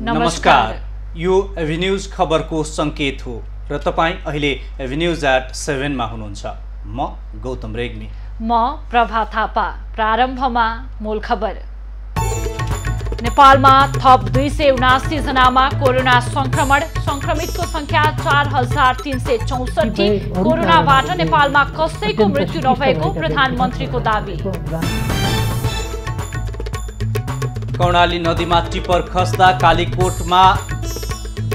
नमस्कार, यो एभिन्यूज खबरको संकेत हो र तपाईं अहिले एभिन्यूज@7 मा हुनुहुन्छ। म गौतम रेग्मी। म प्रभा थापा। प्रारम्भमा मूल खबर। नेपालमा थप 279 जनामा कोरोना संक्रमण, संक्रमितको संख्या 4364। कोरोनाबाट नेपालमा कसैको मृत्यु नभएको प्रधानमन्त्रीको दावी। कर्णाली नदीमा टिपर खस्दा कालीकोटमा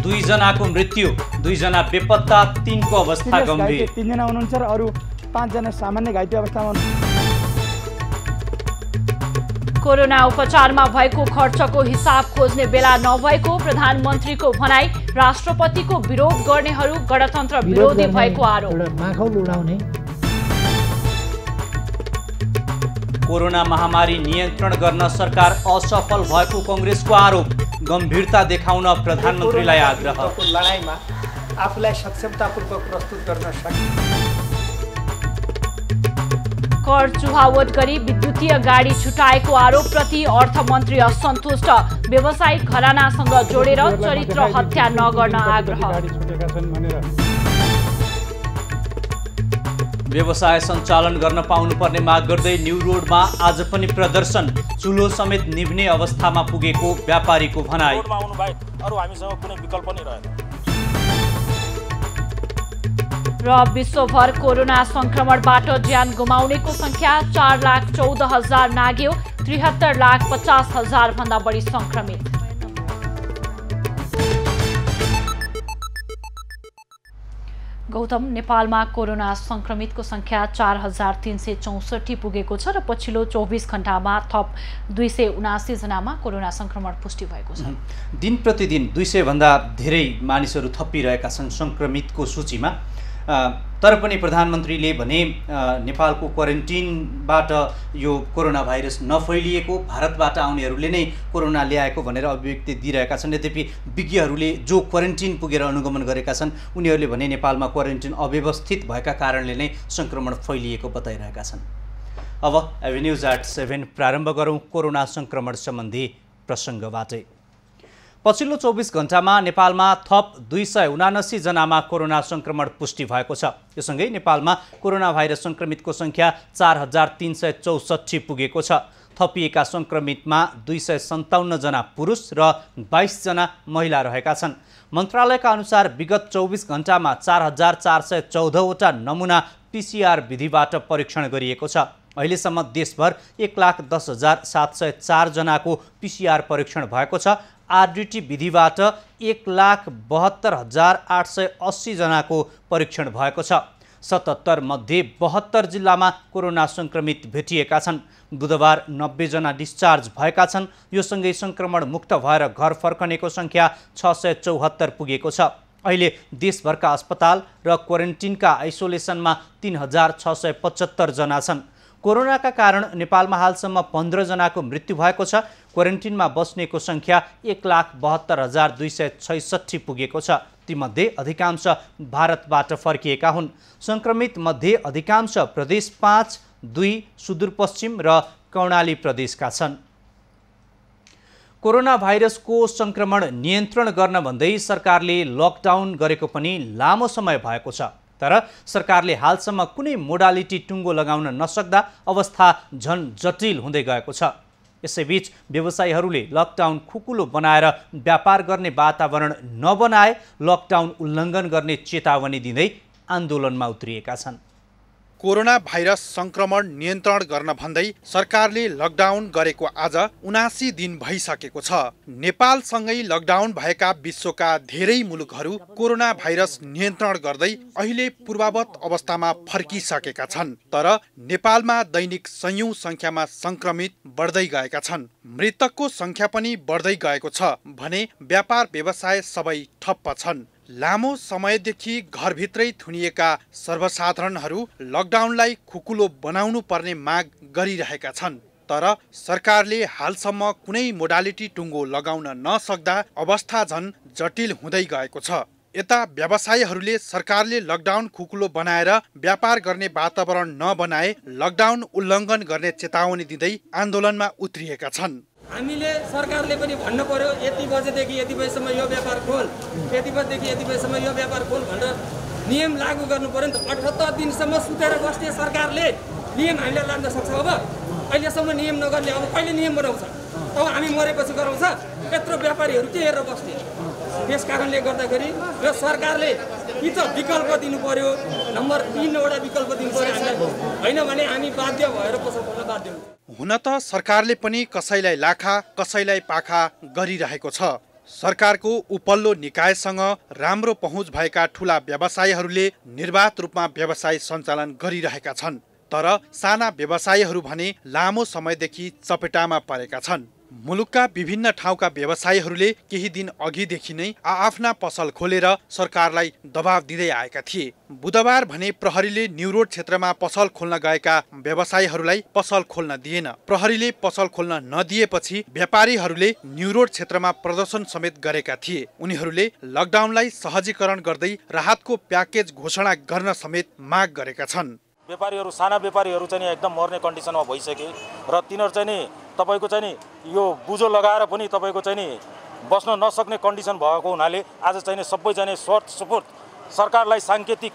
2 जनाको मृत्यु, 2 जना बेपत्ता, 3 को अवस्था गम्भीर। 3 जना हुनुहुन्छ र अरु 5 जना सामान्य घाइते अवस्थामा हुनुहुन्छ। कोरोना उपचारमा भएको खर्चको हिसाब खोज्ने बेला नभएको प्रधानमन्त्रीको भनाई। राष्ट्रपतिको विरोध गर्नेहरू गणतन्त्र विरोधी भएको आरोप। कोरोना महामारी नियन्त्रण गर्न सरकार असफल भएको कांग्रेसको आरोप। गम्भीरता देखाउन प्रधानमन्त्रीलाई आग्रह। लडाईमा आफूलाई सक्षमतापूर्वक प्रस्तुत गर्न सकिन्छ। कर चुहावट गरी विद्युतीय गाडी छुटाएको आरोपप्रति अर्थमन्त्री असन्तुष्ट। व्यावसायिक घरानासँग जोडेर चरित्र हत्या नगर्न आग्रह। व्यवसाय सञ्चालन गर्न पाउनुपर्ने माग गर्दै न्यू रोडमा आज पनि प्रदर्शन। चुलो समेत निभ्ने अवस्थामा पुगेको व्यापारीको भनाई। र विश्वभर कोरोना संक्रमणबाट ज्यान गुमाउनेको संख्या 4,14,000 नाग्यो। 73,50,000 भन्दा बढी संक्रमित। गौतम, नेपालमा कोरोना संक्रमितको संख्या 4364 पुगेको छ र पछिल्लो 24 घण्टामा थप 279 जनामा कोरोना संक्रमण पुष्टि भएको छ। दिन प्रतिदिन 200 भन्दा धेरै मानिसहरू थपिरहेका छन् संक्रमितको सूचीमा। तर पनि प्रधानमन्त्रीले भने नेपालको क्वारेन्टिनबाट यो कोरोना भाइरस नफैलिएको, भारतबाट आउनेहरूले नै कोरोना ल्याएको भनेर अभिव्यक्ति दिइरहेका छन्। यद्यपि विज्ञहरूले जो क्वारेन्टिन पुगेर अनुगमन गरेका छन् उनीहरूले भने नेपालमा क्वारेन्टिन अव्यवस्थित भएका कारणले नै संक्रमण फैलिएको बताइरहेका छन्। अब एभिन्यूज@7 प्रारम्भ गरौँ कोरोना संक्रमण सम्बन्धी प्रसङ्गबाटै। पछिल्लो 24 घण्टामा नेपालमा थप 279 जनामा कोरोना संक्रमण पुष्टि भएको छ। यससँगै नेपालमा कोरोना भाइरस संक्रमितको संख्या 4364 पुगेको छ। थपिएका संक्रमितमा 257 जना पुरुष र 22 जना महिला रहेका छन्। मन्त्रालयका अनुसार विगत 24 घण्टामा 4414 वटा नमुना PCR विधिबाट परीक्षण गरिएको छ। अहिलेसम्म देशभर 1,10,704 जनाको PCR परीक्षण भएको छ। RDT विधिबाट 1,72,880 जनाको परीक्षण भएको छ। 77 मध्ये 72 जिल्लामा कोरोना संक्रमित भेटिएका छन्। बुधबार 90 जना डिस्चार्ज भएका छन्। यो सँगै संक्रमण मुक्त भएर घर फर्कनेको संख्या 674 पुगेको छ। अहिले देशभरका अस्पताल र क्वारेन्टिनका आइसोलेसनमा 3,675 जना छन्। कोरोनाका कारण नेपालमा हालसम्म 15 जनाको मृत्यु भएको छ। क्वारेन्टिनमा बस्नेको संख्या 1,72,266 पुगेको छ। तीमध्ये अधिकांश भारतबाट फर्किएका हुन्। संक्रमित मध्ये अधिकांश प्रदेश 5, 2 सुदूरपश्चिम र कर्णाली प्रदेशका छन्। कोरोना भाइरसको संक्रमण नियन्त्रण गर्न भन्दै सरकारले लकडाउन गरेको पनि लामो समय भएको छ। तर सरकारले हालसम्म कुनै मोडालिटी टुङ्गो लगाउन नसक्दा अवस्था झन जटिल हुँदै गएको छ। यसैबीच व्यवसायीहरूले लकडाउन खुकुलो बनाएर व्यापार गर्ने वातावरण नबनाए लकडाउन उल्लङ्घन गर्ने चेतावनी दिँदै आन्दोलनमा उत्रिएका छन्। कोरोना भाइरस संक्रमण नियन्त्रण गर्न भन्दै सरकारले लकडाउन गरेको आज 79 दिन भइसकेको छ। नेपालसँगै लकडाउन भएका विश्वका धेरै मुलुकहरू कोरोना भाइरस नियन्त्रण गर्दै अहिले पूर्ववत अवस्थामा फर्किसकेका छन्। तर नेपालमा दैनिक सयौं संख्यामा संक्रमित बढ्दै गएका छन्। मृतकको संख्या पनि बढ्दै गएको छ भने व्यापार व्यवसाय सबै ठप्प छन्। लामो समयदेखि घरभित्रै थुनिएका सर्वसाधारणहरू लकडाउनलाई खुकुलो बनाउनु पर्ने माग गरिरहेका छन्। तर सरकारले हालसम्म कुनै मोडालिटी टुङ्गो लगाउन नसक्दा अवस्था झन जटिल हुँदै गएको छ। यता व्यवसायीहरूले सरकारले लकडाउन खुकुलो बनाएर व्यापार गर्ने वातावरण नबनाए लकडाउन उल्लङ्घन गर्ने चेतावनी दिँदै आन्दोलनमा उत्रिएका छन्। हामीले सरकारले पनि भन्नु पर्यो यति बजेदेखि यति बजेसम्म यो व्यापार खोल, यति बजेदेखि यति बजेसम्म यो व्यापार खोल भनेर नियम लागू गर्नु पर्यो नि त। 78 दिनसम्म सुतेर बस्ने सरकारले नियम हामीले लान सक्छ। अब अहिलेसम्म नियम नगर्ने अब कहिले नियम बनाउँछ? अब हामी मरेपछि गराउँछ? यत्रो व्यापारीहरू के हेरेर बस्ने? त्यस कारणले गर्दाखेरि यो सरकारले कि त विकल्प दिनु पर्यो, नम्बर 3 वटा विकल्प दिनु पर्यो हामीलाई, होइन भने हामी बाध्य भएर पसल खोल्न बाध्य हुन्छ। हुन त सरकारले पनि कसैलाई लाखा कसैलाई पाखा गरिरहेको छ। सरकारको उपल्लो निकायसँग राम्रो पहुँच भएका ठूला व्यवसायीहरूले निर्वाध रूपमा व्यवसाय सञ्चालन गरिरहेका छन्, तर साना व्यवसायीहरू भने लामो समयदेखि चपेटामा परेका छन्। मुलुकका विभिन्न ठाउँका व्यवसायीहरूले केही दिन अघिदेखि नै आफ्ना पसल खोलेर सरकारलाई दबाब दिँदै आएका थिए। बुधबार भने प्रहरीले न्यू रोड क्षेत्रमा पसल खोल्न गएका व्यवसायीहरूलाई पसल खोल्न दिएन। प्रहरीले पसल खोल्न नदिएपछि व्यापारीहरूले न्यू रोड क्षेत्रमा प्रदर्शन समेत गरेका थिए। उनीहरूले लकडाउनलाई सहजीकरण गर्दै राहतको प्याकेज घोषणा गर्न समेत माग गरेका छन्। व्यापारीहरू, साना व्यापारीहरू चाहिँ एकदम मर्ने कन्डिसनमा भइसके र तिनीहरू चाहिँ नि तपाईको चाहिँ नि यो बुझो लगाएर पनि तपाईको चाहिँ नि बस्न नसक्ने कन्डिसन भएको हुनाले आज चाहिँ सबै चाहिँ सर्ट सपोर्ट सरकारलाई साङ्केतिक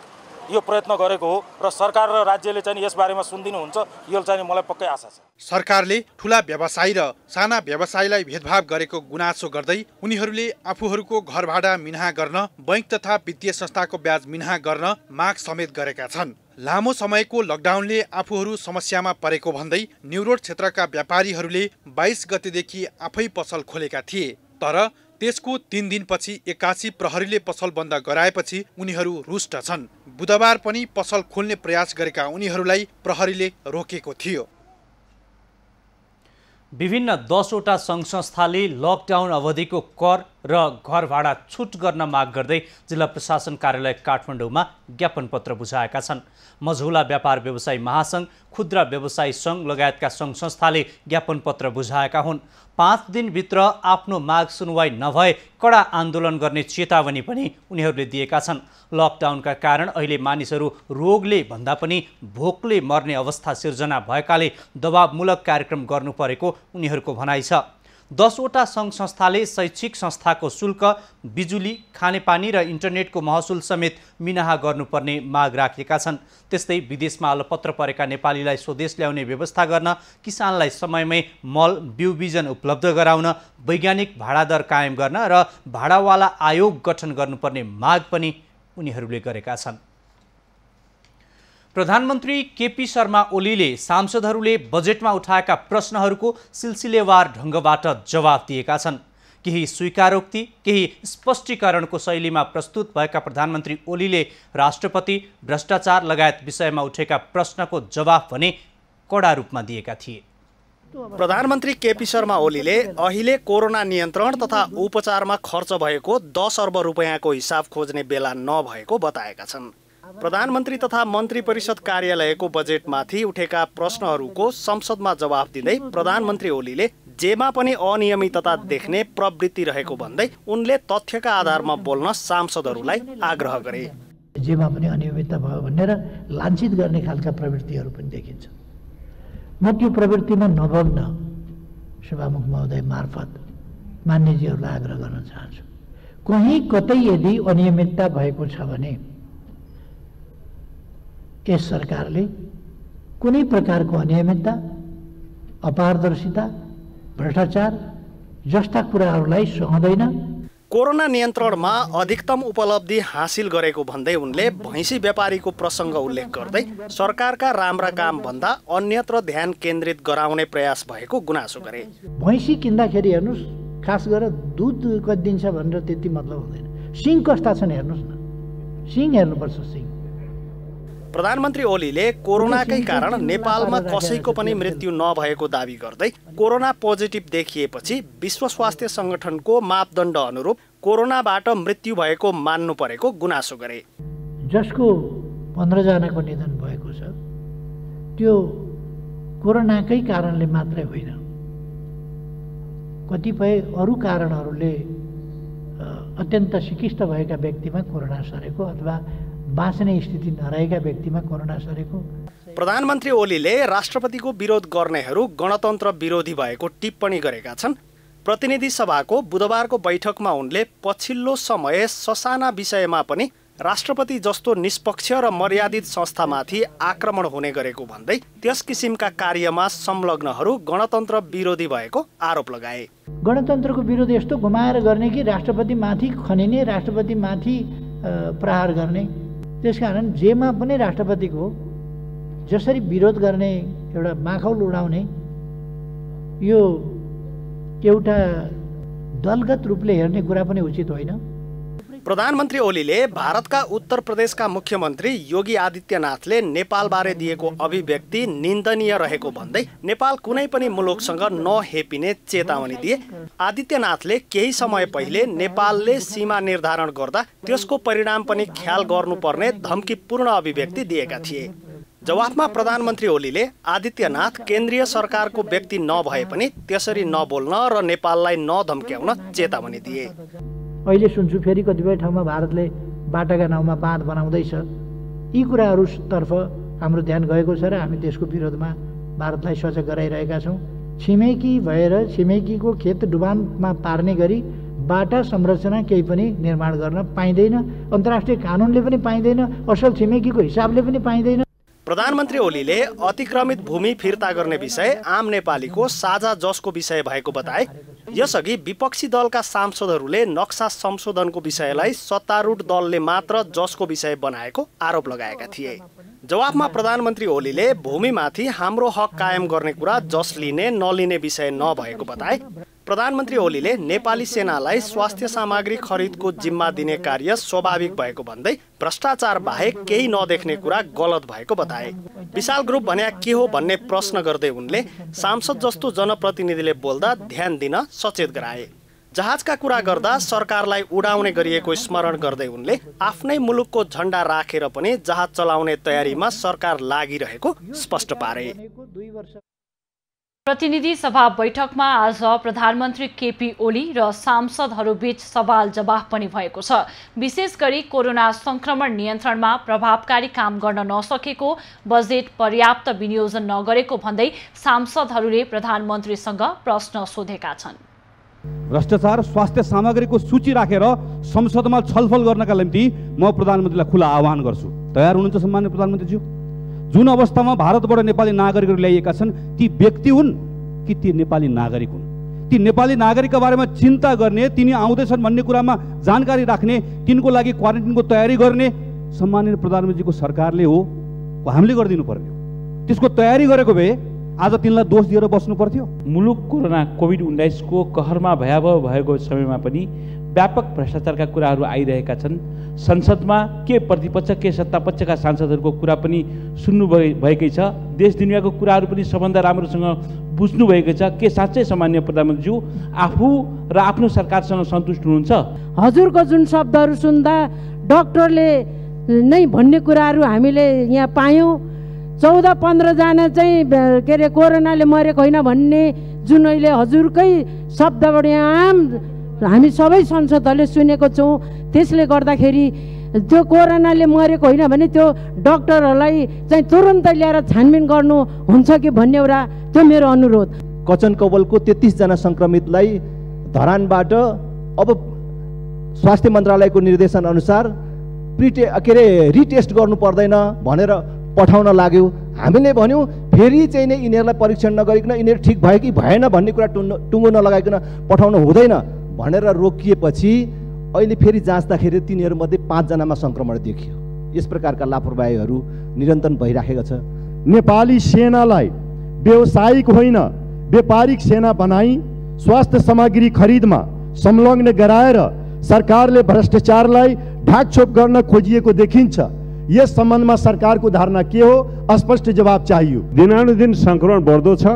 यो प्रयत्न गरेको हो र सरकार र राज्यले चाहिँ यसबारेमा सुनिदिनुहुन्छ, यो चाहिँ मलाई पक्कै आशा छ। सरकारले ठूला व्यवसायी र साना व्यवसायीलाई भेदभाव गरेको गुनासो गर्दै उनीहरूले आफूहरूको घर भाडा मिनाहा गर्न, बैंक तथा वित्तीय संस्थाको ब्याज मिनाहा गर्न माग समेत गरेका छन्। लामो समयको लकडाउनले आफूहरू समस्यामा परेको भन्दै न्यू रोड क्षेत्रका व्यापारीहरूले 22 गतेदेखि आफै पसल खोलेका थिए, तर त्यसको 3 दिनपछि 81 प्रहरीले पसल बन्द गराएपछि उनीहरू रुष्ट छन्। बुधबार पनि पसल खोल्ने प्रयास गरेका उनीहरूलाई प्रहरीले रोकेको थियो। विभिन्न 10 वटा सङ्घ संस्थाले लकडाउन अवधिको कर र घर भाडा छुट गर्न माग गर्दै जिल्ला प्रशासन कार्यालय काठमाडौँमा ज्ञापन पत्र बुझाएका छन्। मझौला व्यापार व्यवसायी महासंघ, खुद्रा व्यवसायी सङ्घ लगायतका सङ्घ संस्थाले ज्ञापन पत्र बुझाएका हुन्। 5 दिनभित्र आफ्नो माग सुनवाई नभए कडा आन्दोलन गर्ने चेतावनी पनि उनीहरूले दिएका छन्। लकडाउनका कारण अहिले मानिसहरू रोगले भन्दा पनि भोकले मर्ने अवस्था सिर्जना भएकाले दबावमूलक कार्यक्रम गर्नु परेको उनीहरूको भनाइ छ। 10 वटा सङ्घ संस्थाले शैक्षिक संस्थाको शुल्क, बिजुली, खानेपानी र इन्टरनेटको महसुल समेत मिनाहा गर्नुपर्ने माग राखेका छन्। त्यस्तै विदेशमा अलपत्र परेका नेपालीलाई स्वदेश ल्याउने व्यवस्था गर्न, किसानलाई समयमै मल, बिउ बिजन उपलब्ध गराउन, वैज्ञानिक भाडादर कायम गर्न र भाडावाला आयोग गठन गर्नुपर्ने माग पनि उनीहरूले गरेका छन्। प्रधानमन्त्री केपी शर्मा ओलीले सांसदहरूले बजेटमा उठाएका प्रश्नहरूको सिलसिलेवार ढङ्गबाट जवाफ दिएका छन्। केही स्वीकारोक्ति, केही स्पष्टीकरणको शैलीमा प्रस्तुत भएका प्रधानमन्त्री ओलीले राष्ट्रपति, भ्रष्टाचार लगायत विषयमा उठेका प्रश्नको जवाफ भने कडा रूपमा दिएका थिए। प्रधानमन्त्री केपी शर्मा ओलीले अहिले कोरोना नियन्त्रण तथा उपचारमा खर्च भएको 10 अर्ब रुपैयाँको हिसाब खोज्ने बेला नभएको बताएका छन्। प्रधानमन्त्री तथा मन्त्री परिषद कार्यालयको बजेटमाथि उठेका प्रश्नहरूको संसदमा जवाफ दिँदै प्रधानमन्त्री ओलीले जेमा पनि अनियमितता देख्ने प्रवृत्ति रहेको भन्दै उनले तथ्यका आधारमा बोल्न सांसदहरूलाई आग्रह गरे। जेमा पनि अनियमितता भयो भनेर लाञ्छित गर्ने खालका प्रवृत्तिहरू पनि देखिन्छ। म त्यो प्रवृत्तिमा नबग्न सभामुख महोदय मार्फत मान्यजीहरूलाई आग्रह गर्न चाहन्छु। कहीँ कतै यदि अनियमितता भएको छ भने यस सरकारले कुनै प्रकारको अनियमितता, अपारदर्शिता, भ्रष्टाचार जस्ता कुराहरूलाई सहँदैन। कोरोना नियन्त्रणमा अधिकतम उपलब्धि हासिल गरेको भन्दै उनले भैँसी व्यापारीको प्रसङ्ग उल्लेख गर्दै सरकारका राम्रा काम भन्दा अन्यत्र ध्यान केन्द्रित गराउने प्रयास भएको गुनासो गरे। भैँसी किन्दाखेरि हेर्नुहोस्, खास गरेर दुध कति दिन्छ भनेर त्यति मतलब हुँदैन। सिङ कस्ता छन् हेर्नुहोस् न, सिङ हेर्नुपर्छ सिङ। प्रधानमन्त्री ओलीले कोरोनाकै कारण नेपालमा कसैको पनि मृत्यु नभएको दावी गर्दै कोरोना पोजिटिभ देखिएपछि विश्व स्वास्थ्य सङ्गठनको मापदण्ड अनुरूप कोरोनाबाट मृत्यु भएको मान्नु परेको गुनासो गरे। जसको 15 जनाको निधन भएको छ त्यो कोरोनाकै कारणले मात्रै होइन, कतिपय अरू कारणहरूले अत्यन्त सिकिस्त भएका व्यक्तिमा कोरोना सरेको अथवा बाँच्ने स्थिति नरहेका व्यक्तिमा कोरोना सरेको प्रधानमन्त्री ओलीले राष्ट्रपतिको विरोध गर्नेहरू गणतन्त्र विरोधी भएको टिप्पणी गरेका छन्। प्रतिनिधि सभाको बुधबारको बैठकमा उनले पछिल्लो समय ससाना विषयमा पनि राष्ट्रपति जस्तो निष्पक्ष र मर्यादित संस्थामाथि आक्रमण हुने गरेको भन्दै त्यस किसिमका कार्यमा संलग्नहरू गणतन्त्र विरोधी भएको आरोप लगाए। गणतन्त्रको विरोध यस्तो घुमाएर गर्ने कि राष्ट्रपतिमाथि खनिने, राष्ट्रपतिमाथि प्रहार गर्ने। त्यसकारण जेमा पनि राष्ट्रपतिको जसरी विरोध गर्ने एउटा माखौल उडाउने यो एउटा दलगत रूपले हेर्ने कुरा पनि उचित होइन। प्रधानमन्त्री ओलीले भारतका उत्तर प्रदेशका मुख्यमन्त्री योगी आदित्यनाथले नेपालबारे दिएको अभिव्यक्ति निन्दनीय रहेको भन्दै नेपाल कुनै पनि मुलुकसँग नहेपिने चेतावनी दिए। आदित्यनाथले केही समय पहिले नेपालले सीमा निर्धारण गर्दा त्यसको परिणाम पनि ख्याल गर्नुपर्ने धम्कीपूर्ण अभिव्यक्ति दिएका थिए। जवाफमा प्रधानमन्त्री ओलीले आदित्यनाथ केन्द्रीय सरकारको व्यक्ति नभए पनि त्यसरी नबोल्न र नेपाललाई नधम्क्याउन चेतावनी दिए। अहिले सुन्छु फेरि कतिपय ठाउँमा भारतले बाटाका नाउँमा बाँध बनाउँदैछ। यी कुराहरूतर्फ हाम्रो ध्यान गएको छ र हामी त्यसको विरोधमा भारतलाई सचेत गराइरहेका छौँ। छिमेकी भएर छिमेकीको खेत डुबानमा पार्ने गरी बाटा संरचना केही पनि निर्माण गर्न पाइँदैन, अन्तर्राष्ट्रिय कानुनले पनि पाइँदैन, असल छिमेकीको हिसाबले पनि पाइँदैन। प्रधानमन्त्री ओलीले अतिक्रमित भूमि फिर्ता गर्ने विषय आम नेपालीको साझा जसको विषय भएको बताए। यसअघि विपक्षी दलका सांसदहरूले नक्सा संशोधनको विषयलाई सत्तारूढ दलले मात्र जसको विषय बनाएको आरोप लगाएका थिए। जवाफमा प्रधानमन्त्री ओलीले भूमिमाथि हाम्रो हक कायम गर्ने कुरा जस लिने नलिने विषय नभएको बताए। प्रधानमन्त्री ओलीले नेपाली सेनालाई स्वास्थ्य सामग्री खरिदको जिम्मा दिने कार्य स्वाभाविक भएको भन्दै भ्रष्टाचार बाहेक केही नदेख्ने कुरा गलत भएको बताए। विशाल ग्रुप भन्या के हो भन्ने प्रश्न गर्दै उनले सांसद जस्तो जनप्रतिनिधिले बोल्दा ध्यान दिन सचेत गराए। जहाजका कुरा गर्दा सरकारलाई उडाउने गरिएको स्मरण गर्दै उनले आफ्नै मुलुकको झण्डा राखेर पनि जहाज चलाउने तयारीमा सरकार लागिरहेको स्पष्ट पारे। प्रतिनिधि सभा बैठकमा आज प्रधानमन्त्री केपी ओली र सांसदहरूबीच सवाल जवाफ पनि भएको छ। विशेष गरी कोरोना संक्रमण नियन्त्रणमा प्रभावकारी काम गर्न नसकेको, बजेट पर्याप्त विनियोजन नगरेको भन्दै सांसदहरूले प्रधानमन्त्रीसँग प्रश्न सोधेका छन्। भ्रष्टाचार स्वास्थ्य सामग्रीको सूची राखेर संसदमा छलफल गर्नका निम्ति म प्रधानमन्त्रीलाई खुला आह्वान गर्छु। तयार हुनुहुन्छ सम्माननीय प्रधानमन्त्रीज्यू? जुन अवस्थामा भारतबाट नेपाली नागरिकहरू ल्याइएका छन् ती व्यक्ति हुन् कि ती नेपाली नागरिक हुन्? ती नेपाली नागरिकका बारेमा चिन्ता गर्ने, तिनी आउँदैछन् भन्ने कुरामा जानकारी राख्ने, तिनको लागि क्वारेन्टिनको तयारी गर्ने सम्माननीय प्रधानमन्त्रीको सरकारले हो, हामीले गरिदिनु पर्ने हो। त्यसको तयारी गरेको भए आज तिनलाई दोष दिएर बस्नु पर्थ्यो। मुलुक कोरोना कोभिड-19 को कहरमा भयावह भएको समयमा पनि व्यापक भ्रष्टाचारका कुराहरू आइरहेका छन्। संसदमा के प्रतिपक्ष के सत्तापक्षका सांसदहरूको कुरा पनि सुन्नु भएकै छ। देश दुनियाँको कुराहरू पनि सबभन्दा राम्रोसँग बुझ्नु भएकै छ। के साँच्चै सामान्य प्रधानमन्त्रीज्यू आफू र आफ्नो सरकारसँग सन्तुष्ट हुनुहुन्छ? हजुरको जुन शब्दहरू सुन्दा डक्टरले नै भन्ने कुराहरू हामीले यहाँ पायौँ। 14-15 जना चाहिँ के अरे कोरोनाले मरेको होइन भन्ने जुन अहिले हजुरकै शब्दबाट आम हामी सबै सांसदहरूले सुनेको छौँ। त्यसले गर्दाखेरि त्यो कोरोनाले मरेको होइन भने त्यो डक्टरहरूलाई चाहिँ तुरुन्तै ल्याएर छानबिन गर्नु हुन्छ कि भन्ने एउटा त्यो मेरो अनुरोध। कचन कवलको 33 जना सङ्क्रमितलाई धरानबाट अब स्वास्थ्य मन्त्रालयको निर्देशन अनुसार रिटेस्ट गर्नु पर्दैन भनेर पठाउन लाग्यो। हामीले भन्यौँ फेरि चाहिँ नै यिनीहरूलाई परीक्षण नगरिकन यिनीहरू ठिक भयो कि भएन भन्ने कुरा टुङ्गो नलगाइकन पठाउन हुँदैन भनेर रोकिएपछि अहिले फेरि जाँच्दाखेरि तिनीहरूमध्ये 5 जनामा सङ्क्रमण देखियो। यस प्रकारका लापरवाहीहरू निरन्तन भइराखेको छ। नेपाली सेनालाई व्यावसायिक होइन व्यापारिक सेना बनाई स्वास्थ्य सामग्री खरिदमा संलग्न गराएर सरकारले भ्रष्टाचारलाई ढाकछोप गर्न खोजिएको देखिन्छ। यस सम्बन्धमा सरकारको धारणा के हो? स्पष्ट जवाब चाहियो। दिनानुदिन सङ्क्रमण बढ्दो छ,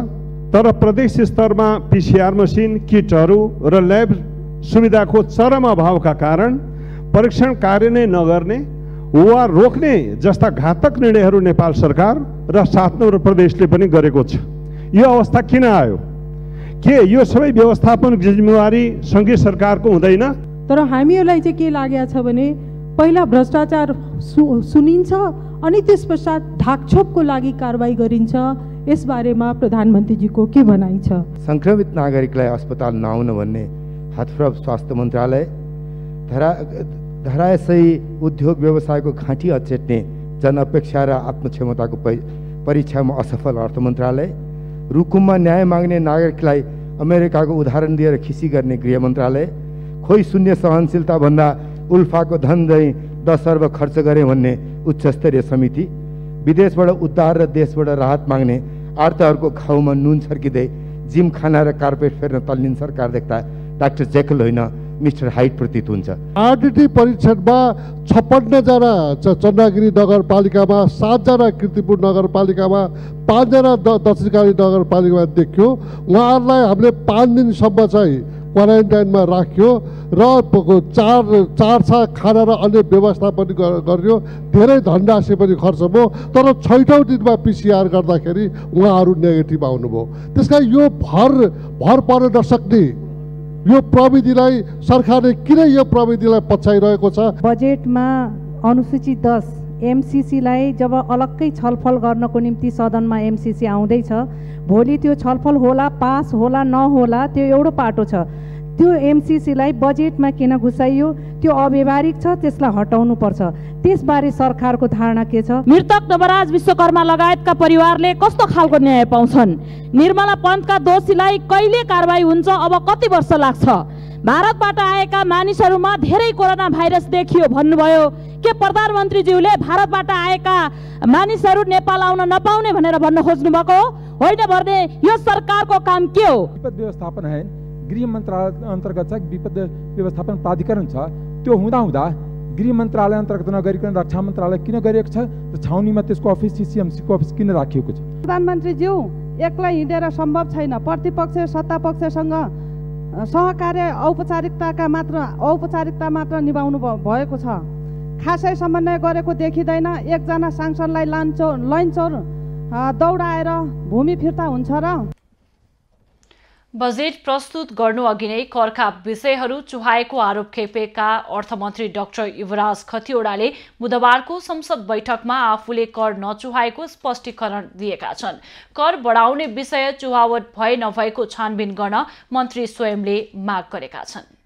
तर प्रदेश स्तरमा PCR मसिन, किटहरू र ल्याब सुविधाको चरम अभावका कारण परीक्षण कार्य नै नगर्ने वा रोक्ने जस्ता घातक निर्णयहरू नेपाल सरकार र 7 नम्बर प्रदेशले पनि गरेको छ। यो अवस्था किन आयो? के यो सबै व्यवस्थापन जिम्मेवारी सङ्घीय सरकारको हुँदैन? तर हामीहरूलाई चाहिँ के लागेको छ भने पहिला भ्रष्टाचार सुनिन्छ, अनि त्यस पश्चात ढाकछोपको लागि कारबाही गरिन्छ। यसबारेमा प्रधानमन्त्रीजीको के भनाइ छ? संक्रमित नागरिकलाई अस्पताल नआउन भन्ने हातफ्रब स्वास्थ्य मन्त्रालय, धराशयी उद्योग व्यवसायको घाँटी अचेट्ने जनअपेक्षा र आत्मक्षमताको परीक्षामा असफल अर्थ मन्त्रालय, रुकुममा न्याय माग्ने नागरिकलाई अमेरिकाको उदाहरण दिएर खिसी गर्ने गृह मन्त्रालय, खोइ शून्य सहनशीलता भन्दा उल्फाको धन चाहिँ 10 अर्ब खर्च गरे भन्ने उच्चस्तरीय समिति, विदेशबाट उद्धार र देशबाट राहत माग्ने आर्तहरूको घाउमा नुन छर्किँदै जिम खाना र कार्पेट फेर्न तल्लिन सरकार देख्दा डाक्टर जेकल होइन मिस्टर हाइट प्रतीत हुन्छ। आरटीटी परीक्षणमा 56 जना चन्द्रगिरी नगरपालिकामा, 7 जना कीर्तिपुर नगरपालिकामा, 5 जना दक्षिणकाली नगरपालिकामा देखियो। उहाँहरूलाई हामीले 5 दिनसम्म चाहिँ क्वारेन्टाइनमा राख्यो र चार खाना र अन्य व्यवस्था पनि गरियो। धेरै धनराशि पनि खर्च भयो, तर 6औं दिनमा पिसिआर गर्दाखेरि उहाँहरू नेगेटिभ आउनुभयो। त्यसकारण यो भर पर्न नसक्ने यो प्रविधिलाई सरकारले किन यो प्रविधिलाई पछ्याइरहेको छ? बजेटमा अनुसूचित 10 एमसीसीलाई जब अलग्गै छलफल गर्नको निम्ति सदनमा एमसीसी आउँदैछ, भोलि त्यो छलफल होला, पास होला, नहोला, त्यो एउटो पाटो छ। त्यो एमसीसीलाई बजेटमा किन घुसाइयो? त्यो अव्यावहारिक छ, त्यसलाई हटाउनु पर्छ। त्यसबारे सरकारको धारणा के छ? मृतक नवराज विश्वकर्मा लगायतका परिवारले कस्तो खालको न्याय पाउँछन्? निर्मला पन्तका दोषीलाई कहिले कारबाही हुन्छ? अब कति वर्ष लाग्छ? भारतबाट आएका मानिसहरूमा धेरै कोरोना भाइरस देखियो भन्नुभयो। के प्रधानमन्त्रीज्यूले भारतबाट आएका मानिसहरू नेपाल आउन नपाउने भनेर भन्न खोज्नु भएको होइन भने यो सरकारको काम के हो? विपद व्यवस्थापन है, गृह मन्त्रालय अन्तर्गत चाहिँ विपद व्यवस्थापन प्राधिकरण छ। त्यो हुँदा गृह मन्त्रालय अन्तर्गत नगरिकन रक्षा मन्त्रालय किन गरिएको छ? छाउनीमा त्यसको अफिस, सिसिएमसीको अफिस किन राखिएको छ? प्रधानमन्त्रीज्यू एक्लै हिँडेर सम्भव छैन। प्रतिपक्ष सत्तापक्षसँग सहकार्य औपचारिकता मात्र निभाउनु भएको छ। खासै समन्वय गरेको देखिँदैन। एकजना सांसदलाई लाइनचौर दौडाएर भूमि फिर्ता हुन्छ र? बजेट प्रस्तुत गर्नु अघि नै करका विषयहरू चुहाएको आरोप खेपेका अर्थमन्त्री डाक्टर युवराज खतिवड़ाले बुधबारको संसद बैठकमा आफूले कर नचुहाएको स्पष्टीकरण दिएका छन्। कर बढाउने विषय चुहावट भए नभएको छानबिन गर्न मन्त्री स्वयंले माग गरेका छन्।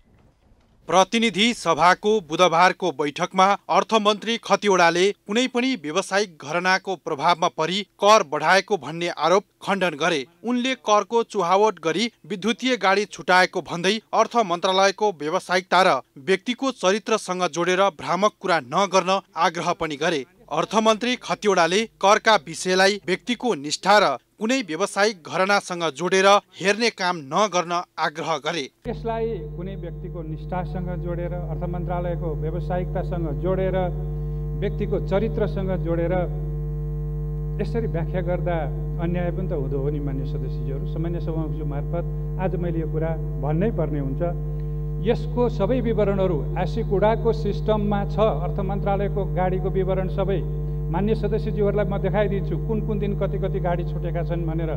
प्रतिनिधि सभाको बुधबारको बैठकमा अर्थमन्त्री खतिवड़ाले कुनै पनि व्यावसायिक घरानाको प्रभावमा परि कर बढाएको भन्ने आरोप खण्डन गरे। उनले करको चुहावट गरी विद्युतीय गाडी छुटाएको भन्दै अर्थ मन्त्रालयको व्यावसायिकता र व्यक्तिको चरित्रसँग जोडेर भ्रामक कुरा नगर्न आग्रह पनि गरे। अर्थमन्त्री खतिवड़ाले करका विषयलाई व्यक्तिको निष्ठा र कुनै व्यावसायिक घरानासँग जोडेर हेर्ने काम नगर्न आग्रह गरे। यसलाई कुनै व्यक्तिको निष्ठासँग जोडेर, अर्थ मन्त्रालयको व्यावसायिकतासँग जोडेर, व्यक्तिको चरित्रसँग जोडेर यसरी व्याख्या गर्दा अन्याय पनि त हुँदो हो नि। मान्य सदस्यज्यूहरू, सामान्य सभामुखज्यू मार्फत आज मैले यो कुरा भन्नै पर्ने हुन्छ। यसको सबै विवरणहरू आसिकुडाको सिस्टममा छ। अर्थ मन्त्रालयको गाडीको विवरण सबै मान्य सदस्यज्यूहरूलाई म देखाइदिन्छु, कुन दिन कति गाडी छुटेका छन् भनेर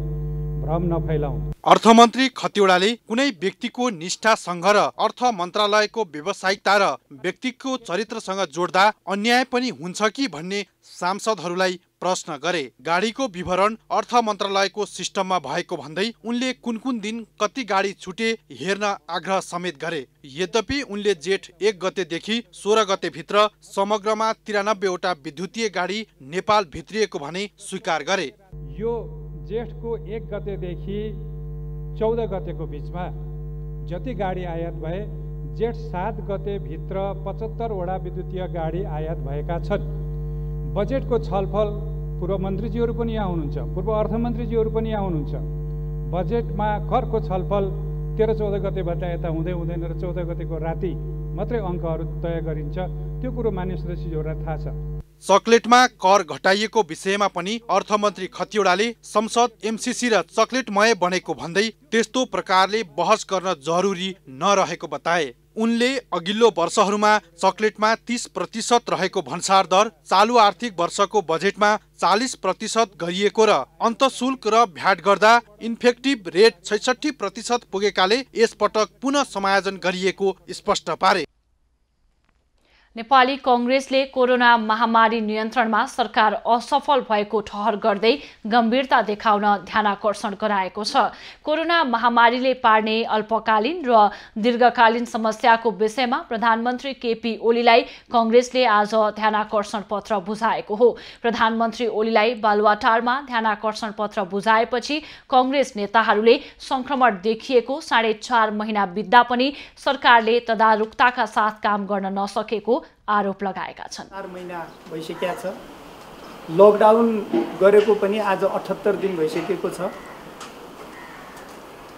भ्रम नफैलाउँ। अर्थमन्त्री खतिवड़ाले कुनै व्यक्तिको निष्ठासँग र अर्थ मन्त्रालयको व्यावसायिकता र व्यक्तिको चरित्रसँग जोड्दा अन्याय पनि हुन्छ कि भन्ने सांसदहरूलाई प्रश्न गरे। गाडीको विवरण अर्थ मन्त्रालयको सिस्टममा भएको भन्दै उनले कुन दिन कति गाडी छुटे हेर्न आग्रह समेत गरे। यद्यपि उनले जेठ 1 गतेदेखि 16 गते भित्र समग्रमा 93 वटा विद्युतीय गाडी नेपाल भित्रिएको भने स्वीकार गरे। यो जेठको 1 गतेदेखि 14 गतेको बिचमा जति गाडी आयात भए, जेठ 7 गते भित्र 75 वटा विद्युतीय गाडी आयात भएका छन्। बजेटको छलफल पूर्व मन्त्रीज्यूहरू पनि यहाँ हुनुहुन्छ, पूर्व अर्थमन्त्रीज्यूहरू पनि यहाँ हुनुहुन्छ। बजेटमा करको छलफल 13-14 गतेभन्दा यता हुँदैन र 14 गतेको राति मात्रै अङ्कहरू तय गरिन्छ। त्यो कुरो मान्य सदस्यज्यूहरूलाई थाहा छ। चकलेटमा कर घटाइएको विषयमा पनि अर्थमन्त्री खतिवड़ाले संसद एमसीसी र चकलेटमय बनेको भन्दै त्यस्तो प्रकारले बहस गर्न जरुरी नरहेको बताए। उनले अघिल्लो वर्षहरूमा चकलेटमा 30% रहेको भन्सार दर चालु आर्थिक वर्षको बजेटमा 40% गरिएको र अन्तशुल्क र भ्याट गर्दा इन्फेक्टिभ रेट 66% पुगेकाले यसपटक पुनः समायोजन गरिएको स्पष्ट पारे। नेपाली कांग्रेसले कोरोना महामारी नियन्त्रणमा सरकार असफल भएको ठहर गर्दै गम्भीरता देखाउन ध्यानाकर्षण गराएको छ। कोरोना महामारीले पार्ने अल्पकालीन र दीर्घकालीन समस्याको विषयमा प्रधानमन्त्री केपी ओलीलाई कांग्रेसले आज ध्यानाकर्षण पत्र बुझाएको हो। प्रधानमन्त्री ओलीलाई बालुवाटारमा ध्यानाकर्षण पत्र बुझाएपछि कांग्रेस नेताहरूले संक्रमण देखिएको 4.5 महिना बित्दा पनि सरकारले तदारुकताका साथ काम गर्न नसकेको आरोप लगाएका छन्। 4 महिना भइसकेको छ। लकडाउन गरेको पनि आज 78 दिन भइसकेको छ।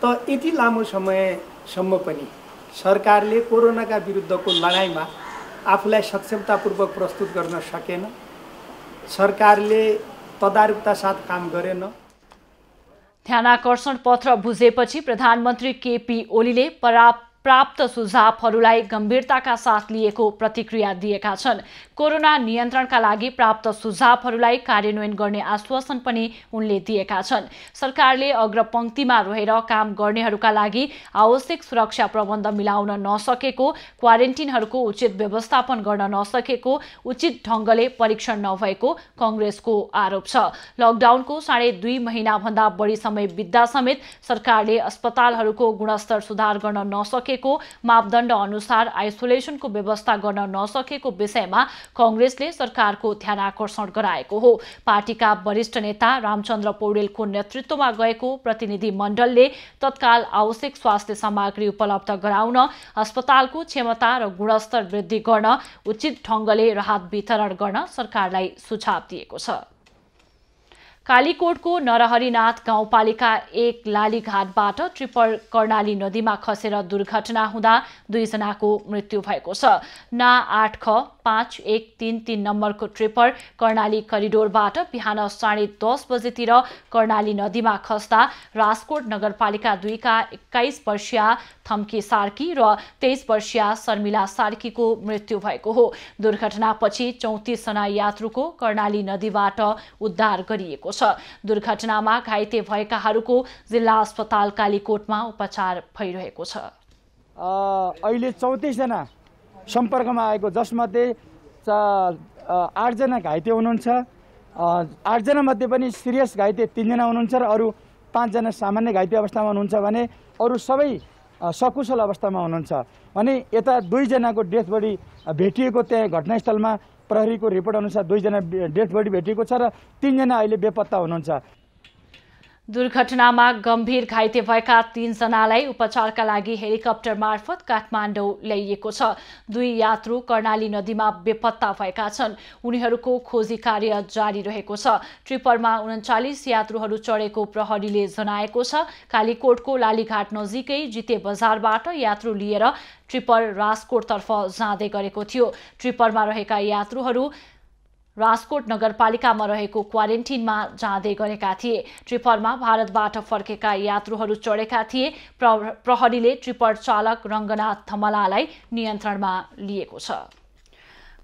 त यति लामो समयसम्म पनि सरकारले कोरोनाका विरुद्धको लडाईँमा आफूलाई सक्षमतापूर्वक प्रस्तुत गर्न सकेन। सरकारले तदारुकता साथ काम गरेन। ध्यानाकर्षण पत्र बुझेपछि प्रधानमन्त्री केपी ओलीले प्राप्त सुझावहरूलाई गम्भीरताका साथ लिएको प्रतिक्रिया दिएका छन्। कोरोना नियन्त्रणका लागि प्राप्त सुझावहरूलाई कार्यान्वयन गर्ने आश्वासन पनि उनले दिएका छन्। सरकारले अग्रपंक्तिमा रहेर काम गर्नेहरूका लागि आवश्यक सुरक्षा प्रबन्ध मिलाउन नसकेको, क्वारेन्टिनहरूको उचित व्यवस्थापन गर्न नसकेको, उचित ढंगले परीक्षण नभएको कांग्रेसको आरोप छ। लकडाउनको 2.5 महिनाभन्दा बढी समय बित्दा समेत सरकारले अस्पतालहरूको गुणस्तर सुधार गर्न नसकेको, मापदण्ड अनुसार आइसोलेसनको व्यवस्था गर्न नसकेको विषयमा कांग्रेसले सरकारको ध्यानाकर्षण गराएको हो। पार्टीका वरिष्ठ नेता रामचन्द्र पौडेलको नेतृत्वमा गएको प्रतिनिधि मण्डलले तत्काल आवश्यक स्वास्थ्य सामग्री उपलब्ध गराउन, अस्पतालको क्षमता र गुणस्तर वृद्धि गर्न, उचित ढंगले राहत वितरण गर्न सरकारलाई सुझाव दिएको छ। कालीकोटको नरहरिनाथ गाउँपालिका 1 लालीघाटबाट ट्रिपर कर्णाली नदीमा खसेर दुर्घटना हुँदा 2 जनाको मृत्यु भएको छ। ना 8ख 5133 नम्बरको ट्रिपर कर्णाली करिडोरबाट बिहान 10:30 बजेतिर कर्णाली नदीमा खस्दा राजकोट नगरपालिका 2 का 21 वर्षीय थम्के सार्की र 23 वर्षीय शर्मिला सार्कीको मृत्यु भएको हो। दुर्घटनापछि 34 जना यात्रुको कर्णाली नदीबाट उद्धार गरिएको छ। दुर्घटनामा घाइते भएकाहरूको जिल्ला अस्पताल कालीकोटमा उपचार भइरहेको छ। अहिले 34 जना सम्पर्कमा आएको, जसमध्ये 8 जना घाइते हुनुहुन्छ। 8 जना मध्ये पनि सिरियस घाइते 3 जना हुनुहुन्छ र अरू 5 जना सामान्य घाइते अवस्थामा हुनुहुन्छ भने अरू सबै सकुशल अवस्थामा हुनुहुन्छ। भने यता 2 जनाको डेथ बडी भेटिएको, त्यहाँ घटनास्थलमा प्रहरीको रिपोर्ट अनुसार 2 जना डेथ बडी भेटिएको छ र 3 जना अहिले बेपत्ता हुनुहुन्छ। दुर्घटनामा गम्भीर घाइते भएका 3 जनालाई उपचारका लागि हेलिकप्टर मार्फत काठमाडौँ ल्याइएको छ। 2 यात्रु कर्णाली नदीमा बेपत्ता भएका छन्। उनीहरूको खोजी कार्य जारी रहेको छ। ट्रिपरमा 39 यात्रुहरू चढेको प्रहरीले जनाएको छ। कालीकोटको लालीघाट नजिकै जिते बजारबाट यात्रु लिएर ट्रिपर राजकोटतर्फ जाँदै गरेको थियो। ट्रिपरमा रहेका यात्रुहरू राजकोट नगरपालिकामा रहेको क्वारेन्टिनमा जाँदै गरेका थिए। ट्रिपरमा भारतबाट फर्केका यात्रुहरू चढेका थिए। प्रहरीले ट्रिपर चालक रङ्गनाथ धमलालाई नियन्त्रणमा लिएको छ।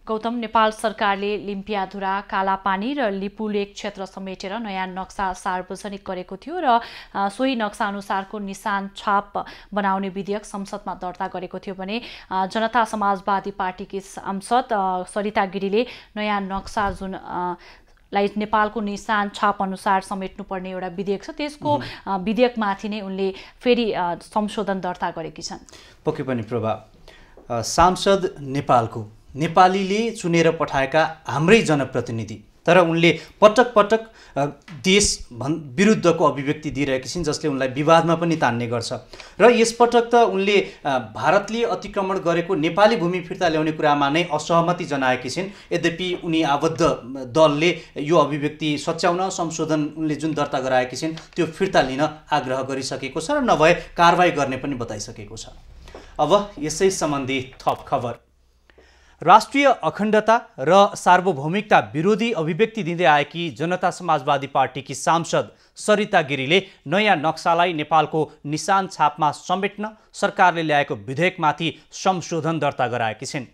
गौतम, नेपाल सरकारले लिम्पियाधुरा, कालापानी र लिपुलेक क्षेत्र समेटेर नयाँ नक्सा सार्वजनिक गरेको थियो र सोही नक्सा अनुसारको निशान छाप बनाउने विधेयक संसदमा दर्ता गरेको थियो भने जनता समाजवादी पार्टीकी सांसद सरिता गिरीले नयाँ नक्सा जुन नेपालको निशान छाप अनुसार समेट्नुपर्ने एउटा विधेयक छ, त्यसको विधेयकमाथि नै उनले फेरि संशोधन दर्ता गरेकी छन्। पक्कै पनि प्रभा, सांसद नेपालीले चुनेर पठाएका हाम्रै जनप्रतिनिधि, तर उनले पटक पटक देश विरुद्धको अभिव्यक्ति दिइरहेकी छिन्, जसले उनलाई विवादमा पनि तान्ने गर्छ। र यसपटक त उनले भारतले अतिक्रमण गरेको नेपाली भूमि फिर्ता ल्याउने कुरामा नै असहमति जनाएकी छिन्। यद्यपि उनी आबद्ध दलले यो अभिव्यक्ति सच्याउन संशोधन उनले जुन दर्ता गराएकी छिन् त्यो फिर्ता लिन आग्रह गरिसकेको छ र नभए कारबाही गर्ने पनि बताइसकेको छ। अब यसै सम्बन्धी थप खबर। राष्ट्रिय अखण्डता र सार्वभौमिकता विरोधी अभिव्यक्ति दिँदै आएकी जनता समाजवादी पार्टीकी सांसद सरिता गिरीले नयाँ नक्सालाई नेपालको निशान छापमा समेट्न सरकारले ल्याएको विधेयकमाथि संशोधन दर्ता गराएकी छिन्।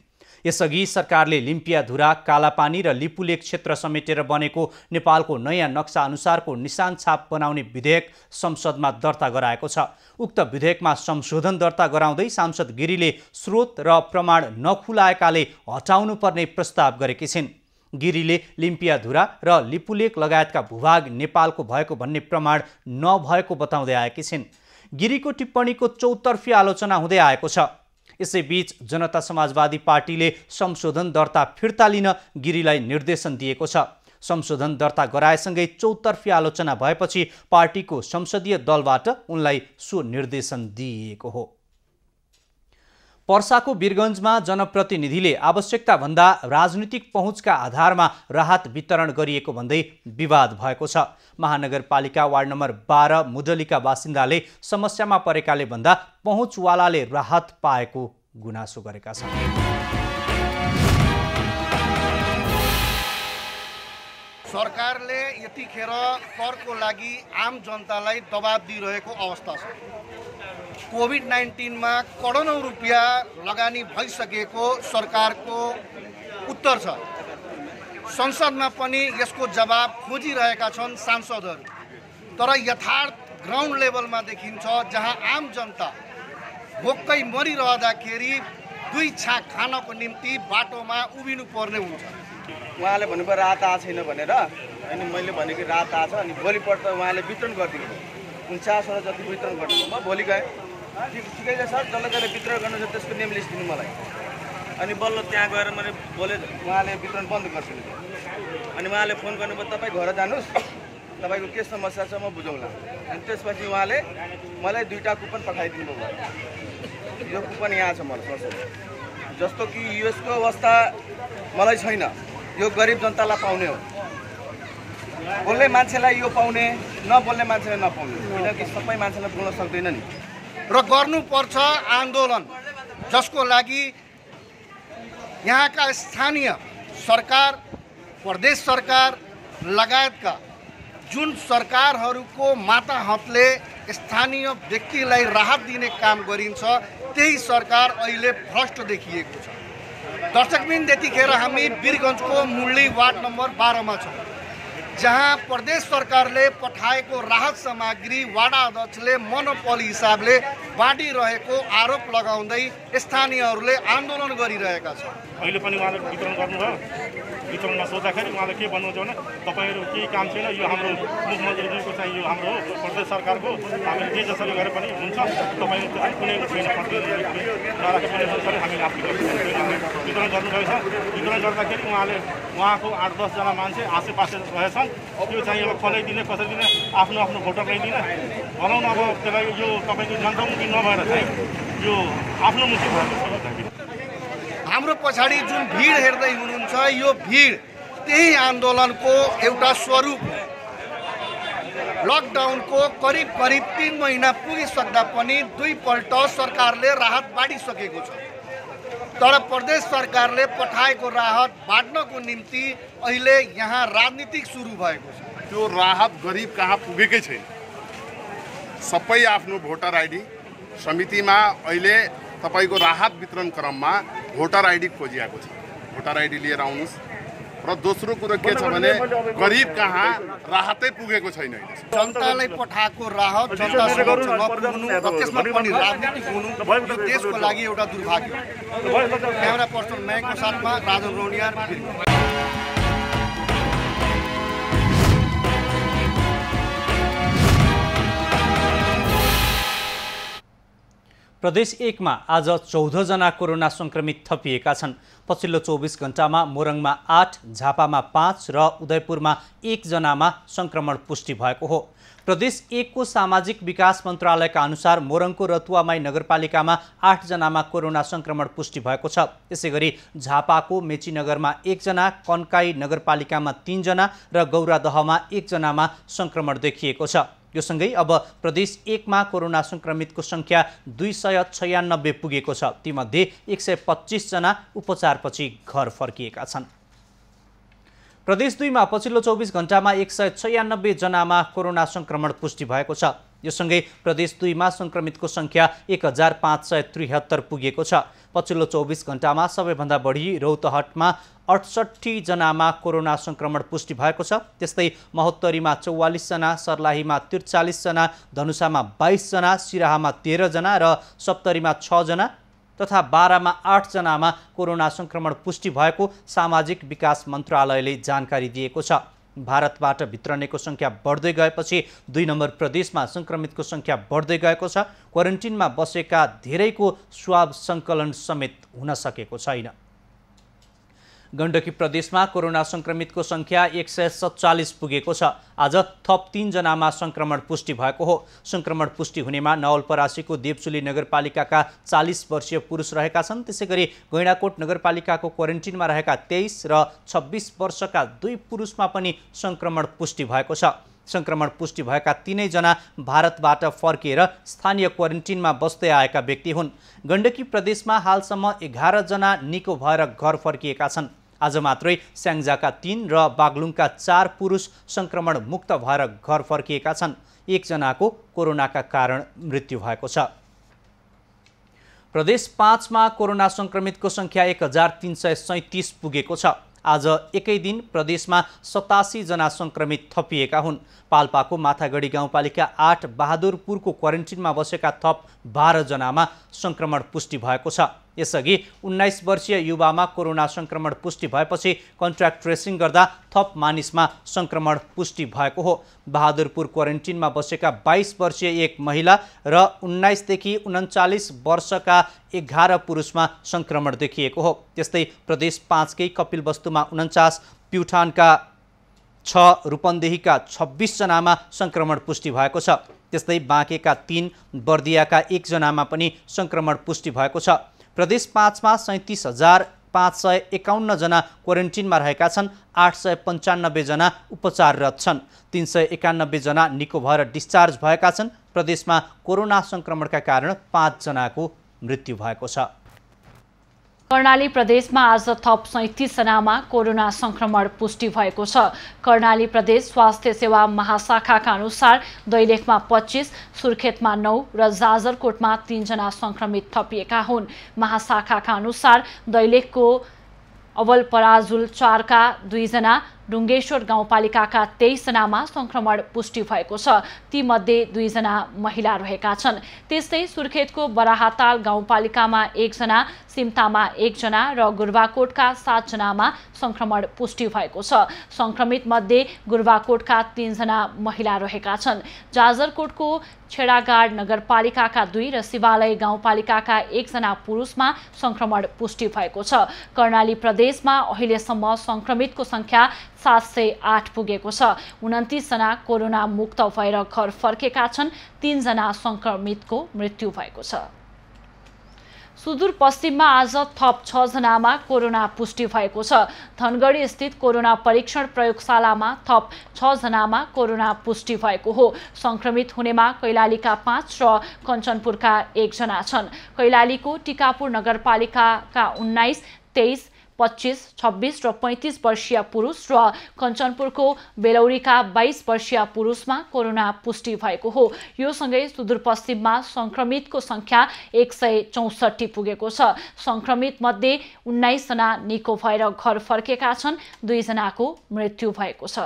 यसअघि सरकारले लिम्पियाधुरा, कालापानी र लिपुलेक क्षेत्र समेटेर बनेको नेपालको नयाँ नक्सा अनुसारको निशान छाप बनाउने विधेयक संसदमा दर्ता गराएको छ। उक्त विधेयकमा संशोधन दर्ता गराउँदै सांसद गिरीले स्रोत र प्रमाण नखुलाएकाले हटाउनुपर्ने प्रस्ताव गरेकी छिन्। गिरीले लिम्पियाधुरा र लिपुलेक लगायतका भूभाग नेपालको भएको भन्ने प्रमाण नभएको बताउँदै आएकी छिन्। गिरीको टिप्पणीको चौतर्फी आलोचना हुँदै आएको छ। यसैबीच जनता समाजवादी पार्टीले संशोधन दर्ता फिर्ता लिन गिरीलाई निर्देशन दिएको छ। संशोधन दर्ता गराएसँगै चौतर्फी आलोचना भएपछि पार्टीको संसदीय दलबाट उनलाई सो निर्देशन दिइएको हो। पर्साको वीरगञ्जमा जनप्रतिनिधिले आवश्यकताभन्दा राजनीतिक पहुँचका आधारमा राहत वितरण गरिएको भन्दै विवाद भएको छ। महानगरपालिका वार्ड नम्बर 12 मुडलीका बासिन्दाले समस्यामा परेकाले भन्दा पहुँचवालाले राहत पाएको गुनासो गरेका छन्। सरकारले यतिखेर करको लागि आम जनतालाई दबाब दिइरहेको अवस्था छ। कोभिड-19 मा करोडौं रुपियाँ लगानी भइसकेको सरकारको उत्तर छ। संसदमा पनि यसको जवाब खोजिरहेका छन् सांसदहरू। तर यथार्थ ग्राउन्ड लेभलमा देखिन्छ जहाँ आम जनता भोकै मरिरहँदाखेरि दुई छाक खानको निम्ति बाटोमा उभिनु पर्ने हुन्छ। उहाँले भन्नुभयो राहत आएको छैन भनेर, अनि मैले भनेको राहत आएको छ, अनि भोलिपल्ट उहाँले वितरण गरिदिनु भयो। 49 जति वितरण गर्नु म भोलि गएँ। ठिकै छ सर, जसले जसले वितरण गर्नु छ त्यसको नेम लिस्ट दिनु मलाई। अनि बल्ल त्यहाँ गएर मैले बोले, उहाँले वितरण बन्द गरिदिनु भयो। अनि उहाँले फोन गर्नुभयो, तपाईँ घर जानुहोस्, तपाईँको के समस्या छ म बुझाउँला। अनि त्यसपछि उहाँले मलाई 2टा कुपन पठाइदिनु भयो। यो कुपन यहाँ छ मलाई सोच्नु, जस्तो कि यसको अवस्था मलाई छैन, यो गरिब जनतालाई पाउने हो। बोल्ने मान्छेलाई यो पाउने, नबोल्ने मान्छेलाई नपाउने, किनकि सबै मान्छेलाई बोल्न सक्दैन नि। र गर्नुपर्छ आन्दोलन, जसको लागि यहाँका स्थानीय सरकार, प्रदेश सरकार लगायतका जुन सरकारहरूको माताहतले स्थानीय व्यक्तिलाई राहत दिने काम गरिन्छ, त्यही सरकार अहिले भ्रष्ट देखिएको छ। दर्शकबिन, यतिखेर हामी वीरगञ्जको मुरली वार्ड नम्बर 12 मा छौँ, जहाँ प्रदेश सरकारले पठाएको राहत सामग्री वाडा अध्यक्षले मोनोपोली हिसाबले बाँडिरहेको आरोप लगाउँदै स्थानीयहरूले आन्दोलन गरिरहेका छन्। अहिले पनि उहाँले वितरण गर्नुभयो। वितरणमा सोच्दाखेरि उहाँले के भन्नुहुन्छ भने तपाईँहरू केही काम छैन, यो हाम्रो मुख्यमन्त्रीज्यूको चाहिँ यो हाम्रो प्रदेश सरकारको, हामीले जे जसरी गरे पनि हुन्छ, तपाईँहरू चाहिँ कुनै छैन नराखेर हामीले आफ्नो वितरण गर्नुभएको छ। वितरण गर्दाखेरि उहाँको 8-10 जना मान्छे आसेपासे रहेछन्। यो चाहिँ अब खोलाइदिने, कसरी दिने, आफ्नो आफ्नो भोटर ल्याइदिने भनौँ न। अब त्यसलाई यो तपाईँको जनतामुखी नभएर चाहिँ यो आफ्नो मुखी भएको। हाम्रो पछाडि जुन भिड हेर्दै हुनुहुन्छ, यो भिड त्यही आन्दोलनको एउटा स्वरूप हो। लकडाउनको करिब 3 महिना पुगिसक्दा पनि 2 पल्ट सरकारले राहत बाँडिसकेको छ। तर प्रदेश सरकारले पठाएको राहत बाँड्नको निम्ति अहिले यहाँ राजनीतिक सुरु भएको छ। त्यो राहत गरिब कहाँ पुगेकै छैन। सबै आफ्नो भोटर आइडी समितिमा अहिले तपाईको राहत वितरण क्रममा भोटर आइडी खोजिएको छ। भोटर आइडी लिएर आउनुस्। र दोस्रो कुरा के छ भने गरिब कहाँ राहतै पुगेको छैन। जनतालाई पठाएको राहत जनतासँग नपुग्नु र त्यसमा पनि राजनीतिक हुनु यो देशको लागि एउटा दुर्भाग्य हो। क्यामेरा पर्सन म्यागको साथमा राजन रौनियार। प्रदेश 1 मा आज 14 जना कोरोना संक्रमित थपिएका छन्। पछिल्लो 24 घण्टामा मोरङमा 8, झापामा 5 र उदयपुरमा 1 जनामा संक्रमण पुष्टि भएको हो। प्रदेश 1 को सामाजिक विकास मन्त्रालयका अनुसार मोरङको रतुवामाई नगरपालिकामा 8 जनामा कोरोना संक्रमण पुष्टि भएको छ। यसैगरी झापाको मेचीनगरमा 1 जना, कन्काई नगरपालिकामा 3 जना र गौरादहमा 1 जनामा संक्रमण देखिएको छ। यो सँगै अब प्रदेश 1 मा कोरोना संक्रमितको संख्या 296 पुगेको छ। तीमध्ये 125 जना उपचारपछि घर फर्किएका छन्। प्रदेश 2 मा पछिल्लो 24 घण्टामा 196 जनामा कोरोना संक्रमण पुष्टि भएको छ। यो सँगै प्रदेश 2 मा संक्रमितको संख्या 1573 पुगेको छ। पछिल्लो 24 घण्टामा सबैभन्दा बढी रौतहटमा 68 जनामा कोरोना संक्रमण पुष्टि भएको छ। त्यस्तै महोत्तरीमा 44 जना, सर्लाहीमा 43 जना, धनुषामा 22 जना, सिराहामा 13 जना र सप्तरीमा 6 जना तथा बारामा 8 जनामा कोरोना संक्रमण पुष्टि भएको सामाजिक विकास मन्त्रालयले जानकारी दिएको छ। भारतबाट भित्रनेको संख्या बढ्दै गएपछि 2 नम्बर प्रदेशमा संक्रमितको संख्या बढ्दै गएको छ। क्वारेन्टिनमा बसेका धेरैको स्वाब सङ्कलन समेत हुन सकेको छैन। गण्डकी प्रदेशमा कोरोना संक्रमितको संख्या 147 पुगेको छ। आज थप 3 जनामा संक्रमण पुष्टि भएको हो। संक्रमण पुष्टि हुनेमा नवलपरासीको देवचुली नगरपालिकाका 40 वर्षीय पुरुष रहेका छन्। त्यसैगरी गैंडाकोट नगरपालिकाको क्वारेन्टिनमा रहेका 23 र 26 वर्षका 2 पुरुषमा पनि संक्रमण पुष्टि भएको छ। संक्रमण पुष्टि भएका 3 जना भारतबाट फर्किएर स्थानीय क्वारेन्टिनमा बस्दै आएका व्यक्ति हुन्। गण्डकी प्रदेशमा हालसम्म 11 जना निको भएर घर फर्किएका छन्। आज मात्रै स्याङ्जाका 3 र बागलुङका 4 पुरुष संक्रमण मुक्त भएर घर फर्किएका छन्। 1 जनाको कोरोनाका कारण मृत्यु भएको छ। प्रदेश 5 मा कोरोना संक्रमितको संख्या 1337 पुगेको छ। आज एकै दिन प्रदेशमा 87 जना संक्रमित थपिएका हुन्। पाल्पाको माथागढी गाउँपालिका 8 बहादुरपुरको क्वारेन्टिनमा बसेका थप 12 जनामा संक्रमण पुष्टि भएको छ। यसअघि 19 वर्षीय युवामा कोरोना संक्रमण पुष्टि भएपछि कन्ट्र्याक्ट ट्रेसिङ गर्दा थप मानिसमा संक्रमण पुष्टि भएको हो। बहादुरपुर क्वारेन्टिनमा बसेका 22 वर्षीय एक महिला र 19 देखि 39 वर्षका 11 पुरुषमा संक्रमण देखिएको हो। त्यस्तै प्रदेश 5 कै कपिलवस्तुमा 49, प्युठानका 6, रूपन्देहीका 26 जनामा संक्रमण पुष्टि भएको छ। त्यस्तै बाँकेका 3, बर्दियाका 1 जनामा पनि संक्रमण पुष्टि भएको छ। प्रदेश 5 मा 37,551 जना क्वारेन्टिनमा रहेका छन्। 895 जना उपचाररत छन्। 391 जना निको भएर डिस्चार्ज भएका छन्। प्रदेशमा कोरोना संक्रमणका कारण 5 जनाको मृत्यु भएको छ। कर्णाली प्रदेशमा आज थप 37 जनामा कोरोना संक्रमण पुष्टि भएको छ। कर्णाली प्रदेश स्वास्थ्य सेवा महाशाखाका अनुसार दैलेखमा 25, सुर्खेतमा 9 र जाजरकोटमा 3 जना संक्रमित थपिएका हुन्। महाशाखाका अनुसार दैलेखको अवलपराजुल 4 का 2 जना, डुङ्गेश्वर गाउँपालिकाका 23 जनामा संक्रमण पुष्टि भएको छ। तीमध्ये 2 जना महिला रहेका छन्। त्यस्तै सुर्खेतको बराहाताल गाउँपालिकामा 1 जना, सिम्तामा 1 जना र गुरबाकोटका 7 जनामा संक्रमण पुष्टि भएको छ। संक्रमित मध्ये गुरबाकोटका 3 जना महिला रहेका छन्। जाजरकोटको छेडागाड नगरपालिकाका 2 र शिवालय गाउँपालिकाका 1 जना पुरुषमा संक्रमण पुष्टि भएको छ। कर्णाली प्रदेशमा अहिलेसम्म संक्रमितको संख्या 708 पुगेको छ। 29 जना कोरोना मुक्त भएर घर फर्केका छन्। 3 जना संक्रमितको मृत्यु भएको छ। सुदूरपश्चिममा आज थप 6 जनामा कोरोना पुष्टि भएको छ। धनगढी स्थित कोरोना परीक्षण प्रयोगशालामा थप 6 जनामा कोरोना पुष्टि भएको हो। संक्रमित हुनेमा कैलालीका 5 र कञ्चनपुरका 1 जना छन्। कैलालीको टिकापुर नगरपालिकाका 19, 23, 25, 26 र 35 वर्षीय पुरुष र कञ्चनपुरको बेलौरीका 22 वर्षीय पुरुषमा कोरोना पुष्टि भएको हो। यो सँगै सुदूरपश्चिममा संक्रमितको संख्या 164 पुगेको छ। संक्रमित मध्ये 19 जना निको भएर घर फर्केका छन्। 2 जनाको मृत्यु भएको छ।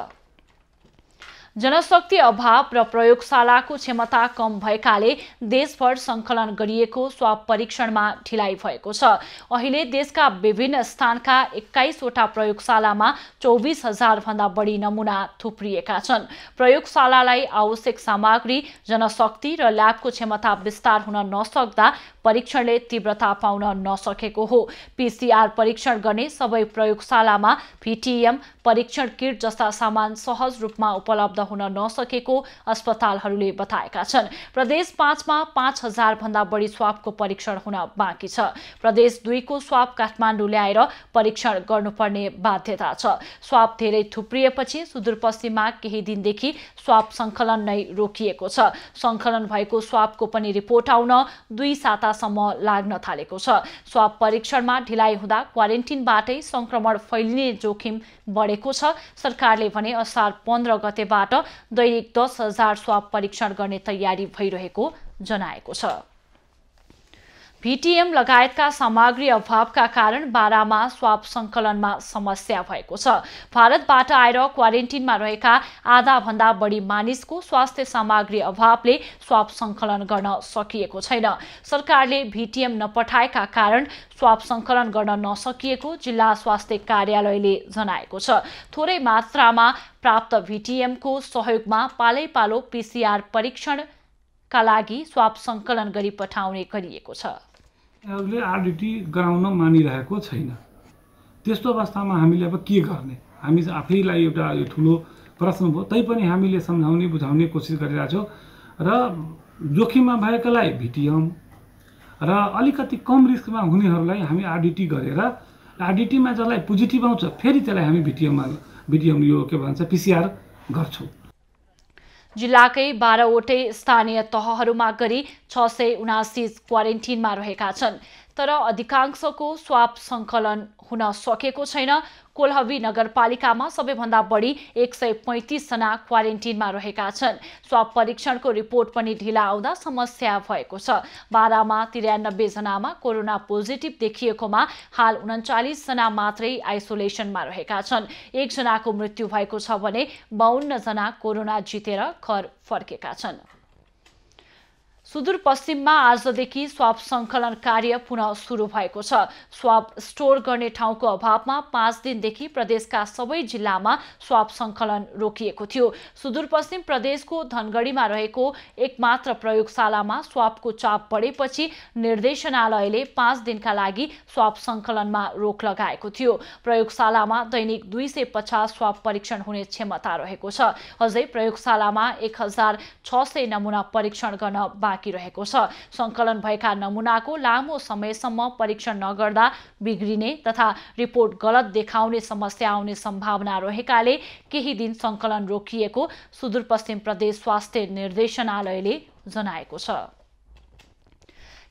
जनशक्ति अभाव र प्रयोगशालाको क्षमता कम भएकाले देशभर सङ्कलन गरिएको स्वाब परीक्षणमा ढिलाइ भएको छ। अहिले देशका विभिन्न स्थानका 21 वटा प्रयोगशालामा 24,000 भन्दा बढी नमुना थुप्रिएका छन्। प्रयोगशालालाई आवश्यक सामग्री, जनशक्ति र ल्याबको क्षमता विस्तार हुन नसक्दा परीक्षणले तीव्रता पाउन नसकेको हो। पीसीआर परीक्षण गर्ने सबै प्रयोगशालामा भीटीएम, परीक्षण किट जस्ता सामान सहज रूपमा उपलब्ध हुन नसकेको अस्पतालहरूले बताएका छन्। प्रदेश 5 मा 5000 भन्दा बढी स्वाबको परीक्षण हुन बाँकी छ। प्रदेश 2 को स्वाब काठमाडौँ ल्याएर परीक्षण गर्नुपर्ने बाध्यता छ। स्वाब धेरै थुप्रिएपछि सुदूरपश्चिममा केही दिनदेखि स्वाब सङ्कलन नै रोकिएको छ। सङ्कलन भएको स्वाबको पनि रिपोर्ट आउन 2 सातासम्म लाग्न थालेको छ। स्वाब परीक्षणमा ढिलाइ हुँदा क्वारेन्टिनबाटै संक्रमण फैलिने जोखिम बढेको छ। सरकारले भने असार 15 गतेबाट दैनिक 10,000 स्वाब परीक्षण गर्ने तयारी भइरहेको जनाएको छ। भीटीएम लगायतका सामग्री अभावका कारण बारामा स्वाब सङ्कलनमा समस्या भएको छ। भारतबाट आएर क्वारेन्टिनमा रहेका आधा भन्दा बढी मानिसको स्वास्थ्य सामग्री अभावले स्वाब सङ्कलन गर्न सकिएको छैन। सरकारले भीटीएम नपठाएका कारण स्वाब सङ्कलन गर्न नसकिएको जिल्ला स्वास्थ्य कार्यालयले जनाएको छ। थोरै मात्रामा प्राप्त भीटीएमको सहयोगमा पालैपालो पीसीआर परीक्षणका लागि स्वाब सङ्कलन गरी पठाउने गरिएको छ। आरडीटी गराउन मानिरहेको छैन। त्यस्तो अवस्थामा हामीले अब के गर्ने, हामी आफैलाई एउटा यो ठुलो प्रश्न भयो। तैपनि हामीले सम्झाउने बुझाउने कोसिस गरिरहेका छौँ र जोखिममा भएकालाई भीटीएम र अलिकति कम रिस्कमा हुनेहरूलाई हामी आरडीटी गरेर आरडीटीमा जसलाई पोजिटिभ आउँछ फेरि त्यसलाई हामी भीटीएम यो के भन्छ पीसीआर गर्छौँ। जिल्लाकै 12 वटै स्थानीय तहहरूमा गरी 679 क्वारेन्टिनमा रहेका छन्, तर अधिकांशको स्वाब सङ्कलन हुन सकेको छैन। कोल्हवी नगरपालिकामा सबैभन्दा बढी 135 जना क्वारेन्टिनमा रहेका छन्। स्वाब परीक्षणको रिपोर्ट पनि ढिला आउँदा समस्या भएको छ। बारामा 93 जनामा कोरोना पोजिटिभ देखिएकोमा हाल 39 जना मात्रै आइसोलेसनमा रहेका छन्। 1 जनाको मृत्यु भएको छ भने 52 जना कोरोना जितेर घर फर्केका छन्। सुदूरपश्चिममा आजदेखि स्वाब सङ्कलन कार्य पुनः सुरु भएको छ। स्वाब स्टोर गर्ने ठाउँको अभावमा 5 दिनदेखि प्रदेशका सबै जिल्लामा स्वाब सङ्कलन रोकिएको थियो। सुदूरपश्चिम प्रदेशको धनगढीमा रहेको एकमात्र प्रयोगशालामा स्वाबको चाप बढेपछि निर्देशनालयले 5 दिनका लागि स्वाब सङ्कलनमा रोक लगाएको थियो। प्रयोगशालामा दैनिक 250 स्वाब परीक्षण हुने क्षमता रहेको छ। अझै प्रयोगशालामा 1600 नमुना परीक्षण गर्न बाँकी रहेको छ। सङ्कलन भएका नमुनाको लामो समयसम्म परीक्षण नगर्दा बिग्रिने तथा रिपोर्ट गलत देखाउने समस्या आउने सम्भावना रहेकाले केही दिन सङ्कलन रोकिएको सुदूरपश्चिम प्रदेश स्वास्थ्य निर्देशनालयले जनाएको छ।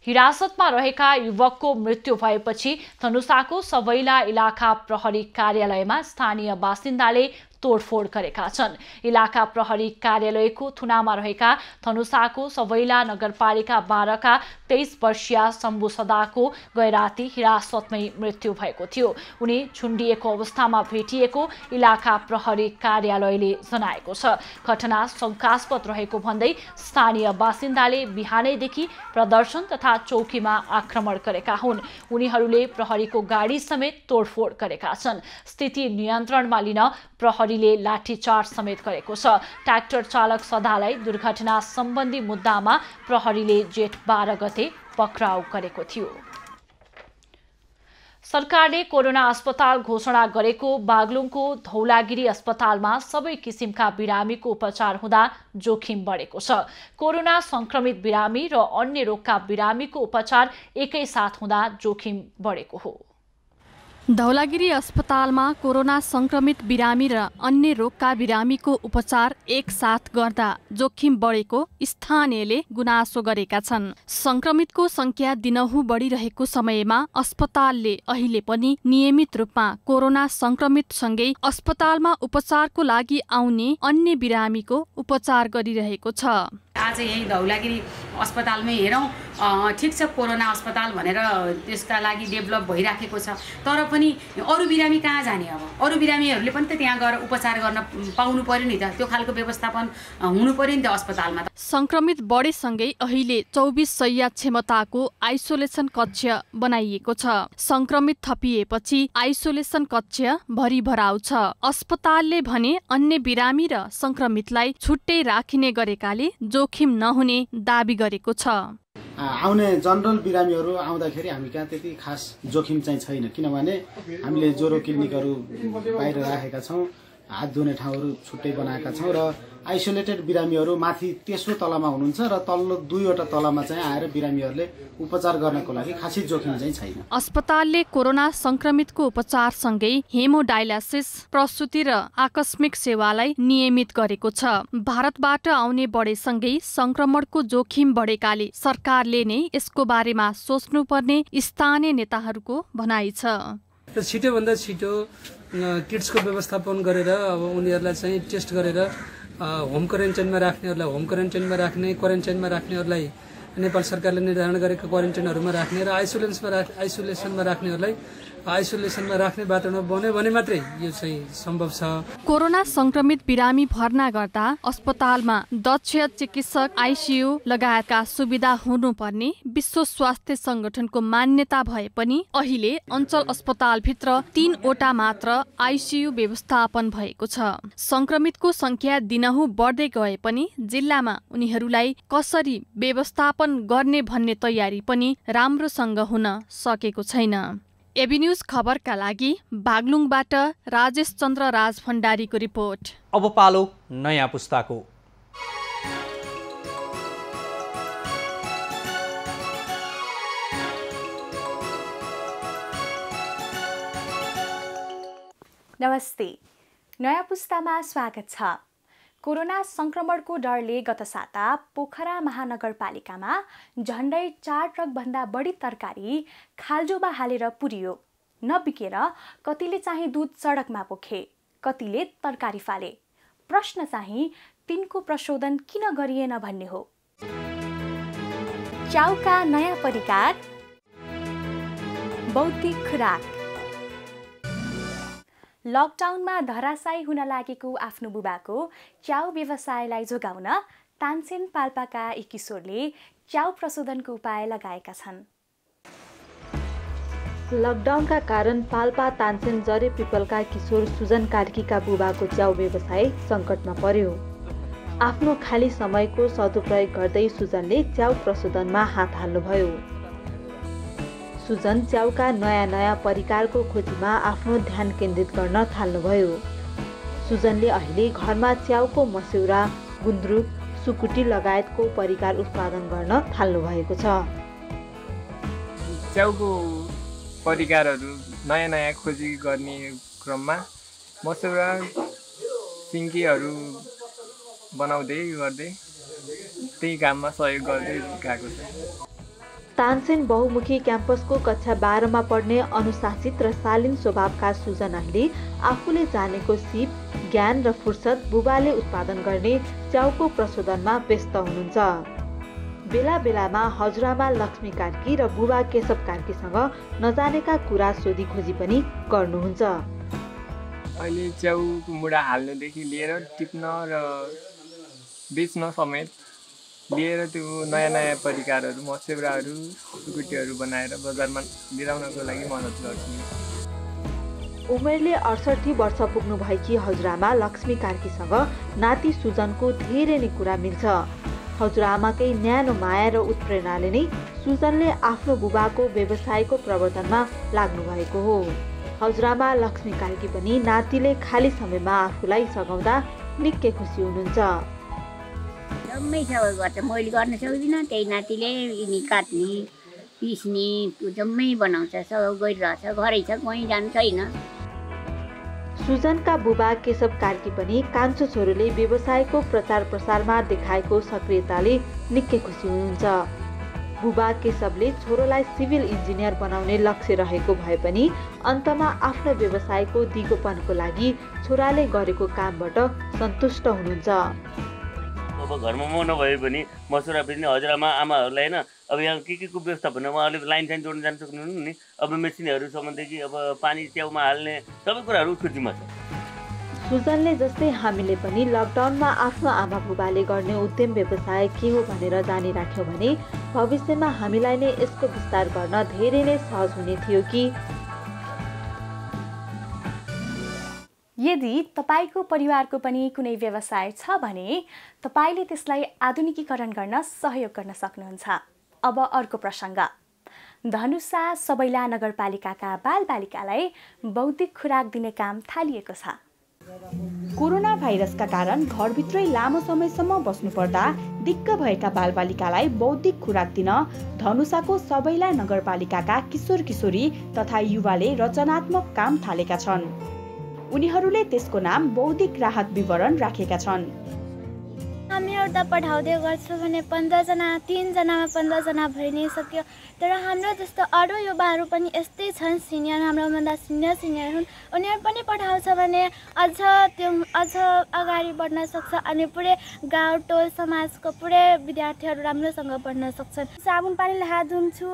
हिरासतमा रहेका युवकको मृत्यु भएपछि धनुषाको सबैला इलाका प्रहरी कार्यालयमा स्थानीय बासिन्दाले तोडफोड गरेका छन्। इलाका प्रहरी कार्यालयको थुनामा रहेका धनुषाको सबैला नगरपालिका 12 का 23 वर्षीय शम्भु सदाको गैराती हिरासतमै मृत्यु भएको थियो। उनी छुन्डिएको अवस्थामा भेटिएको इलाका प्रहरी कार्यालयले जनाएको छ। घटना शङ्कास्पद रहेको भन्दै स्थानीय बासिन्दाले बिहानैदेखि प्रदर्शन तथा चौकीमा आक्रमण गरेका हुन्। उनीहरूले प्रहरीको गाडी समेत तोडफोड गरेका छन्। स्थिति नियन्त्रणमा लिन प्रहरीले लाठीचार्ज समेत गरेको छ। ट्र्याक्टर चालक सदालाई दुर्घटना सम्बन्धी मुद्दामा प्रहरीले जेठ 12 गते पक्राउ गरेको थियो। सरकारले कोरोना अस्पताल घोषणा गरेको बागलुङको धौलागिरी अस्पतालमा सबै किसिमका बिरामीको उपचार हुँदा जोखिम बढेको छ। कोरोना संक्रमित बिरामी र अन्य रोगका बिरामीको उपचार एकैसाथ हुँदा जोखिम बढेको हो। धौलागिरी अस्पतालमा कोरोना संक्रमित बिरामी र अन्य रोगका बिरामीको उपचार एकसाथ गर्दा जोखिम बढेको स्थानीयले गुनासो गरेका छन्। संक्रमितको संख्या दिनहुँ बढिरहेको समयमा अस्पतालले अहिले पनि नियमित रूपमा कोरोना संक्रमितसँगै अस्पतालमा उपचारको लागि आउने अन्य बिरामीको उपचार गरिरहेको छ। आज यही धौलागिरी अस्पतालमै हेरौँ, ठिक छ कोरोना अस्पताल भनेर त्यसका लागि डेभलप भइराखेको छ, तर पनि अरू बिरामी कहाँ जाने? अब अरू बिरामीहरूले पनि त त्यहाँ गएर उपचार गर्न पाउनु पर्यो नि त, त्यो खालको व्यवस्थापन हुनु पर्यो नि त अस्पतालमा। संक्रमित बढेसँगै अहिले 24 शय्या क्षमताको आइसोलेसन कक्ष बनाइएको छ। संक्रमित थपिएपछि आइसोलेसन कक्ष भरिभराउ छ। अस्पतालले भने अन्य बिरामी र संक्रमितलाई छुट्टै राखिने गरेकाले जोखिम नहुने दाबी गरेको छ। आउने जनरल बिरामीहरू आउँदाखेरि हामी कहाँ त्यति खास जोखिम चाहिँ छैन, किनभने हामीले ज्वरो क्लिनिकहरू बाहिर राखेका छौँ। हात धुने ठाउँहरू छुट्टै बनाएका छौँ र आइसोलेटेड बिरामीहरू माथि तेस्रो तलामा हुनुहुन्छ र तल्लो 2वटा तलामा चाहिँ आएर बिरामीहरूले उपचार गर्नको लागि खासै जोखिम चाहिँ छैन। अस्पतालले कोरोना संक्रमितको उपचारसँगै हेमोडायलासिस, प्रसुति र आकस्मिक सेवालाई नियमित गरेको छ। भारतबाट आउने बढेसँगै संक्रमणको जोखिम बढेकाले सरकारले नै यसको बारेमा सोच्नुपर्ने स्थानीय नेताहरूको भनाइ छ। छिटोभन्दा छिटो किट्सको व्यवस्थापन गरेर अब उनीहरूलाई चाहिँ टेस्ट गरेर होम क्वारेन्टाइनमा राख्नेहरूलाई होम क्वारेन्टाइनमा राख्ने, क्वारेन्टाइनमा राख्नेहरूलाई नेपाल सरकारले निर्धारण गरेका क्वारेन्टाइनहरूमा राख्ने र आइसोलेसनमा राख्नेहरूलाई आइसोलेसनमा राख्ने वातावरण बन्यो भने मात्रै यो चाहिँ सम्भव छ। कोरोना संक्रमित बिरामी भर्ना गर्दा अस्पतालमा दक्ष चिकित्सक, आइसियु लगायतका सुविधा हुनुपर्ने विश्व स्वास्थ्य संगठनको मान्यता भए पनि अहिले अञ्चल अस्पतालभित्र 3वटा मात्र आइसियु व्यवस्थापन भएको छ। संक्रमितको संख्या दिनहुँ बढ्दै गए पनि जिल्लामा उनीहरूलाई कसरी व्यवस्थापन गर्ने भन्ने तयारी पनि राम्रोसँग हुन सकेको छैन। एबी न्यूज खबरका लागि बागलुङबाट राजेश चन्द्र राज भण्डारीको रिपोर्ट। अब पालो नयाँ पुस्ताको। नमस्ते, नयाँ पुस्तामा स्वागत छ। कोरोना संक्रमणको डरले गत साता पोखरा महानगरपालिकामा झण्डै 4 ट्रकभन्दा बढी तरकारी खाल्डोमा हालेर पुरियो। नबिकेर कतिले चाहिँ दूध सडकमा पोखे, कतिले तरकारी फाले। प्रश्न चाहिँ तिनको प्रशोधन किन गरिएन भन्ने हो। च्याउका नयाँ परिकार, बौद्धिक खुराक। लकडाउनमा धराशायी हुन लागेको आफ्नो बुबाको च्याउ व्यवसायलाई जोगाउन तानसेन पाल्पाका एक किशोरले च्याउ प्रशोधनको उपाय लगाएका छन्। लकडाउनका कारण पाल्पा तानसेन जरे पिपलका किशोर सुजन कार्कीका बुबाको च्याउ व्यवसाय सङ्कटमा पर्यो। आफ्नो खाली समयको सदुपयोग गर्दै सुजनले च्याउ प्रशोधनमा हात हाल्नुभयो। सुजन च्याउका नयाँ परिकारको खोजीमा आफ्नो ध्यान केन्द्रित गर्न थाल्नुभयो। सुजनले अहिले घरमा च्याउको मस्यौरा, गुन्द्रुक, सुकुटी लगायतको परिकार उत्पादन गर्न थाल्नु भएको छ। च्याउको परिकारहरू नयाँ खोजी गर्ने क्रममा मस्यौरा, सिन्कीहरू बनाउँदै गर्दै त्यही काममा सहयोग गर्दै गएको छ। तानसेन बहुमुखी क्याम्पसको कक्षा 12मा पढ्ने अनुशासित र शालीन स्वभावका सुजन अहिले आफूले जानेको सिप, ज्ञान र फुर्सद बुबाले उत्पादन गर्ने च्याउको प्रशोधनमा व्यस्त हुनुहुन्छ। बेला बेलामा हजुरआमा लक्ष्मी कार्की र बुबा केशव कार्कीसँग नजानेका कुरा सोधी खोजी पनि गर्नुहुन्छ। अहिले च्याउको मुढा हाल्नुदेखि लिएर टिप्न र बेच्न समेत लिएर त्यो नयाँ परिकारहरू, मस्यौराहरू, सुकुटीहरू बनाएर बजारमा लिराउनको लागि मद्दत गर्छु। उमेरले 68 वर्ष पुग्नु भएकी हजुरआमा लक्ष्मी कार्कीसँग नाति सुजनको धेरै नै कुरा मिल्छ। हजुरआमाकै न्यानो माया र उत्प्रेरणाले नै सुजनले आफ्नो बुबाको व्यवसायको प्रवर्तनमा लाग्नु भएको हो। हजुरआमा लक्ष्मी कार्की पनि नातिले खाली समयमा आफूलाई सघाउँदा निकै खुसी हुनुहुन्छ। जम्मै सबै गर्छ, मैले गर्न सक्दिनँ, त्यही नातिले यिनी काट्ने, पिस्ने, जम्मै बनाउँछ, सब गरिरहेछ। घरै छ, कहीँ जानु छैन। सुजनका बुबा केशव कार्की पनि कान्छो छोरोले व्यवसायको प्रचार प्रसारमा देखाएको सक्रियताले निकै खुसी हुनुहुन्छ। बुबा केशवले छोरोलाई सिभिल इन्जिनियर बनाउने लक्ष्य रहेको भए पनि अन्तमा आफ्नो व्यवसायको दिगोपनको लागि छोराले गरेको कामबाट सन्तुष्ट हुनुहुन्छ। अब घरमा म नभए पनि मसुरा पनि हजुरआमा आमाहरूलाई होइन अब यहाँ के को व्यवस्थापन उहाँहरूले लाइन साइन जोड्न जान सक्नुहुन्न नि। अब मेसिनहरूसम्मदेखि अब पानी च्याउमा हाल्ने सबै कुराहरू उसको जिम्मा छ। सुजनले जस्तै हामीले पनि लकडाउनमा आफ्नो आमा बुबाले गर्ने उद्यम व्यवसाय के हो भनेर जानिराख्यौँ भने भविष्यमा हामीलाई नै यसको विस्तार गर्न धेरै नै सहज हुने थियो कि। यदि तपाईको परिवारको पनि कुनै व्यवसाय छ भने तपाईले त्यसलाई आधुनिकीकरण गर्न सहयोग गर्न सक्नुहुन्छ। अब अर्को प्रसङ्ग। धनुषा सबैला नगरपालिकाका बालबालिकालाई बौद्धिक खुराक दिने काम थालिएको छ। कोरोना भाइरसका कारण घरभित्रै लामो समयसम्म बस्नुपर्दा दिक्क भएका बालबालिकालाई बौद्धिक खुराक दिन धनुषाको सबैला नगरपालिकाका किशोर किशोरी तथा युवाले रचनात्मक काम थालेका छन्। उनीहरूले त्यसको नाम बौद्धिक राहत विवरण राखेका छन्। हामी एउटा पढाउँदै गर्छौँ भने 15 जना 3 जनामा 15 जना भइ नै सक्यो। तर हाम्रो जस्तो अरू युवाहरू पनि यस्तै छन्, सिनियर हाम्रोभन्दा सिनियर हुन्, उनीहरू पनि पढाउँछ भने अझ अगाडि बढ्न सक्छ अनि पुरै गाउँ टोल समाजको पुरै विद्यार्थीहरू राम्रोसँग पढ्न सक्छन्। साबुन पानीले हात धुन्छु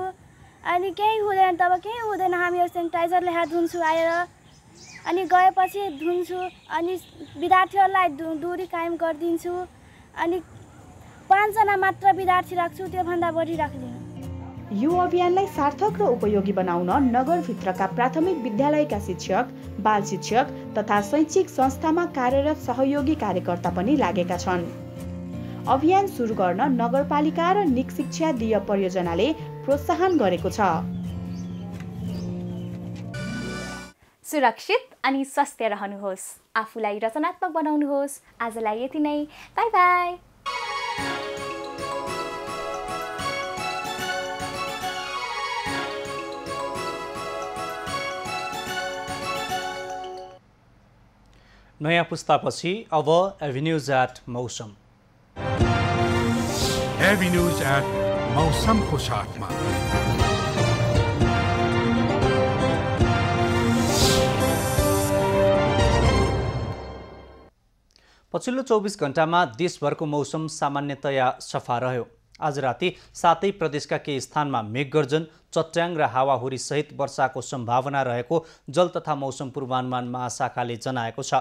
अनि केही हुँदैन, तब केही हुँदैन, हामीहरू सेनिटाइजरले हात धुन्छु आएर अनि गएपछि धुन्छु अनि विद्यार्थीहरूलाई दूरी कायम गरिदिन्छु अनि 5 जना मात्र विद्यार्थी राख्छु, त्योभन्दा बढी राख्दिनँ। यो अभियानलाई सार्थक र उपयोगी बनाउन नगरभित्रका प्राथमिक विद्यालयका शिक्षक, बाल शिक्षक तथा शैक्षिक संस्थामा कार्यरत सहयोगी कार्यकर्ता पनि लागेका छन्। अभियान सुरु गर्न नगरपालिका र निक शिक्षा दिय परियोजनाले प्रोत्साहन गरेको छ। सुरक्षित अनि स्वस्थ रहनुहोस्, आफूलाई रचनात्मक बनाउनुहोस्। आजलाई यति नै, बाई बाई। नयाँ पुस्तापछि अब एभिन्यूज एट मौसम। एभिन्यूज एट मौसमको साथमा पछिल्लो 24 घण्टामा देशभरको मौसम सामान्यतया सफा रह्यो। आज राति 7 प्रदेशका केही स्थानमा मेघगर्जन, चट्याङ र हावाहुरी सहित वर्षाको सम्भावना रहेको जल तथा मौसम पूर्वानुमान महाशाखाले जनाएको छ।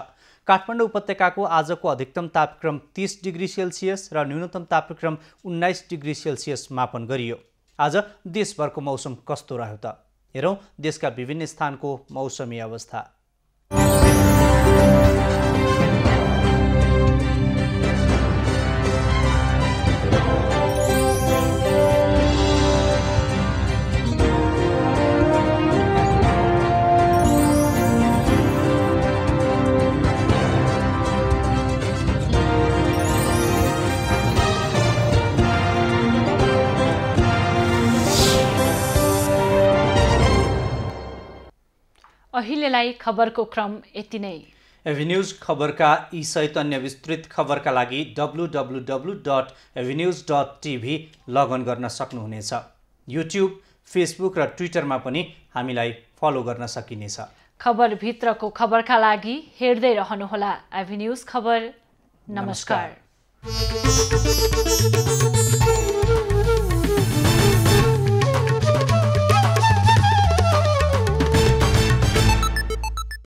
काठमाडौँ उपत्यकाको आजको अधिकतम तापक्रम 30 डिग्री सेल्सियस र न्यूनतम तापक्रम 19 डिग्री सेल्सियस मापन गरियो। आज देशभरको मौसम कस्तो रह्यो त? हेरौँ देशका विभिन्न स्थानको मौसमी अवस्था। अहिलेलाई खबरको क्रम यति नै। एभिन्यूज खबरका यी सहित अन्य विस्तृत खबरका लागि www.avenews.tv लगइन गर्न सक्नुहुनेछ। युट्युब, फेसबुक र ट्विटरमा पनि हामीलाई फलो गर्न सकिनेछ। खबरभित्रको खबरका लागि हेर्दै रहनुहोला एभिन्यूज खबर। नमस्कार।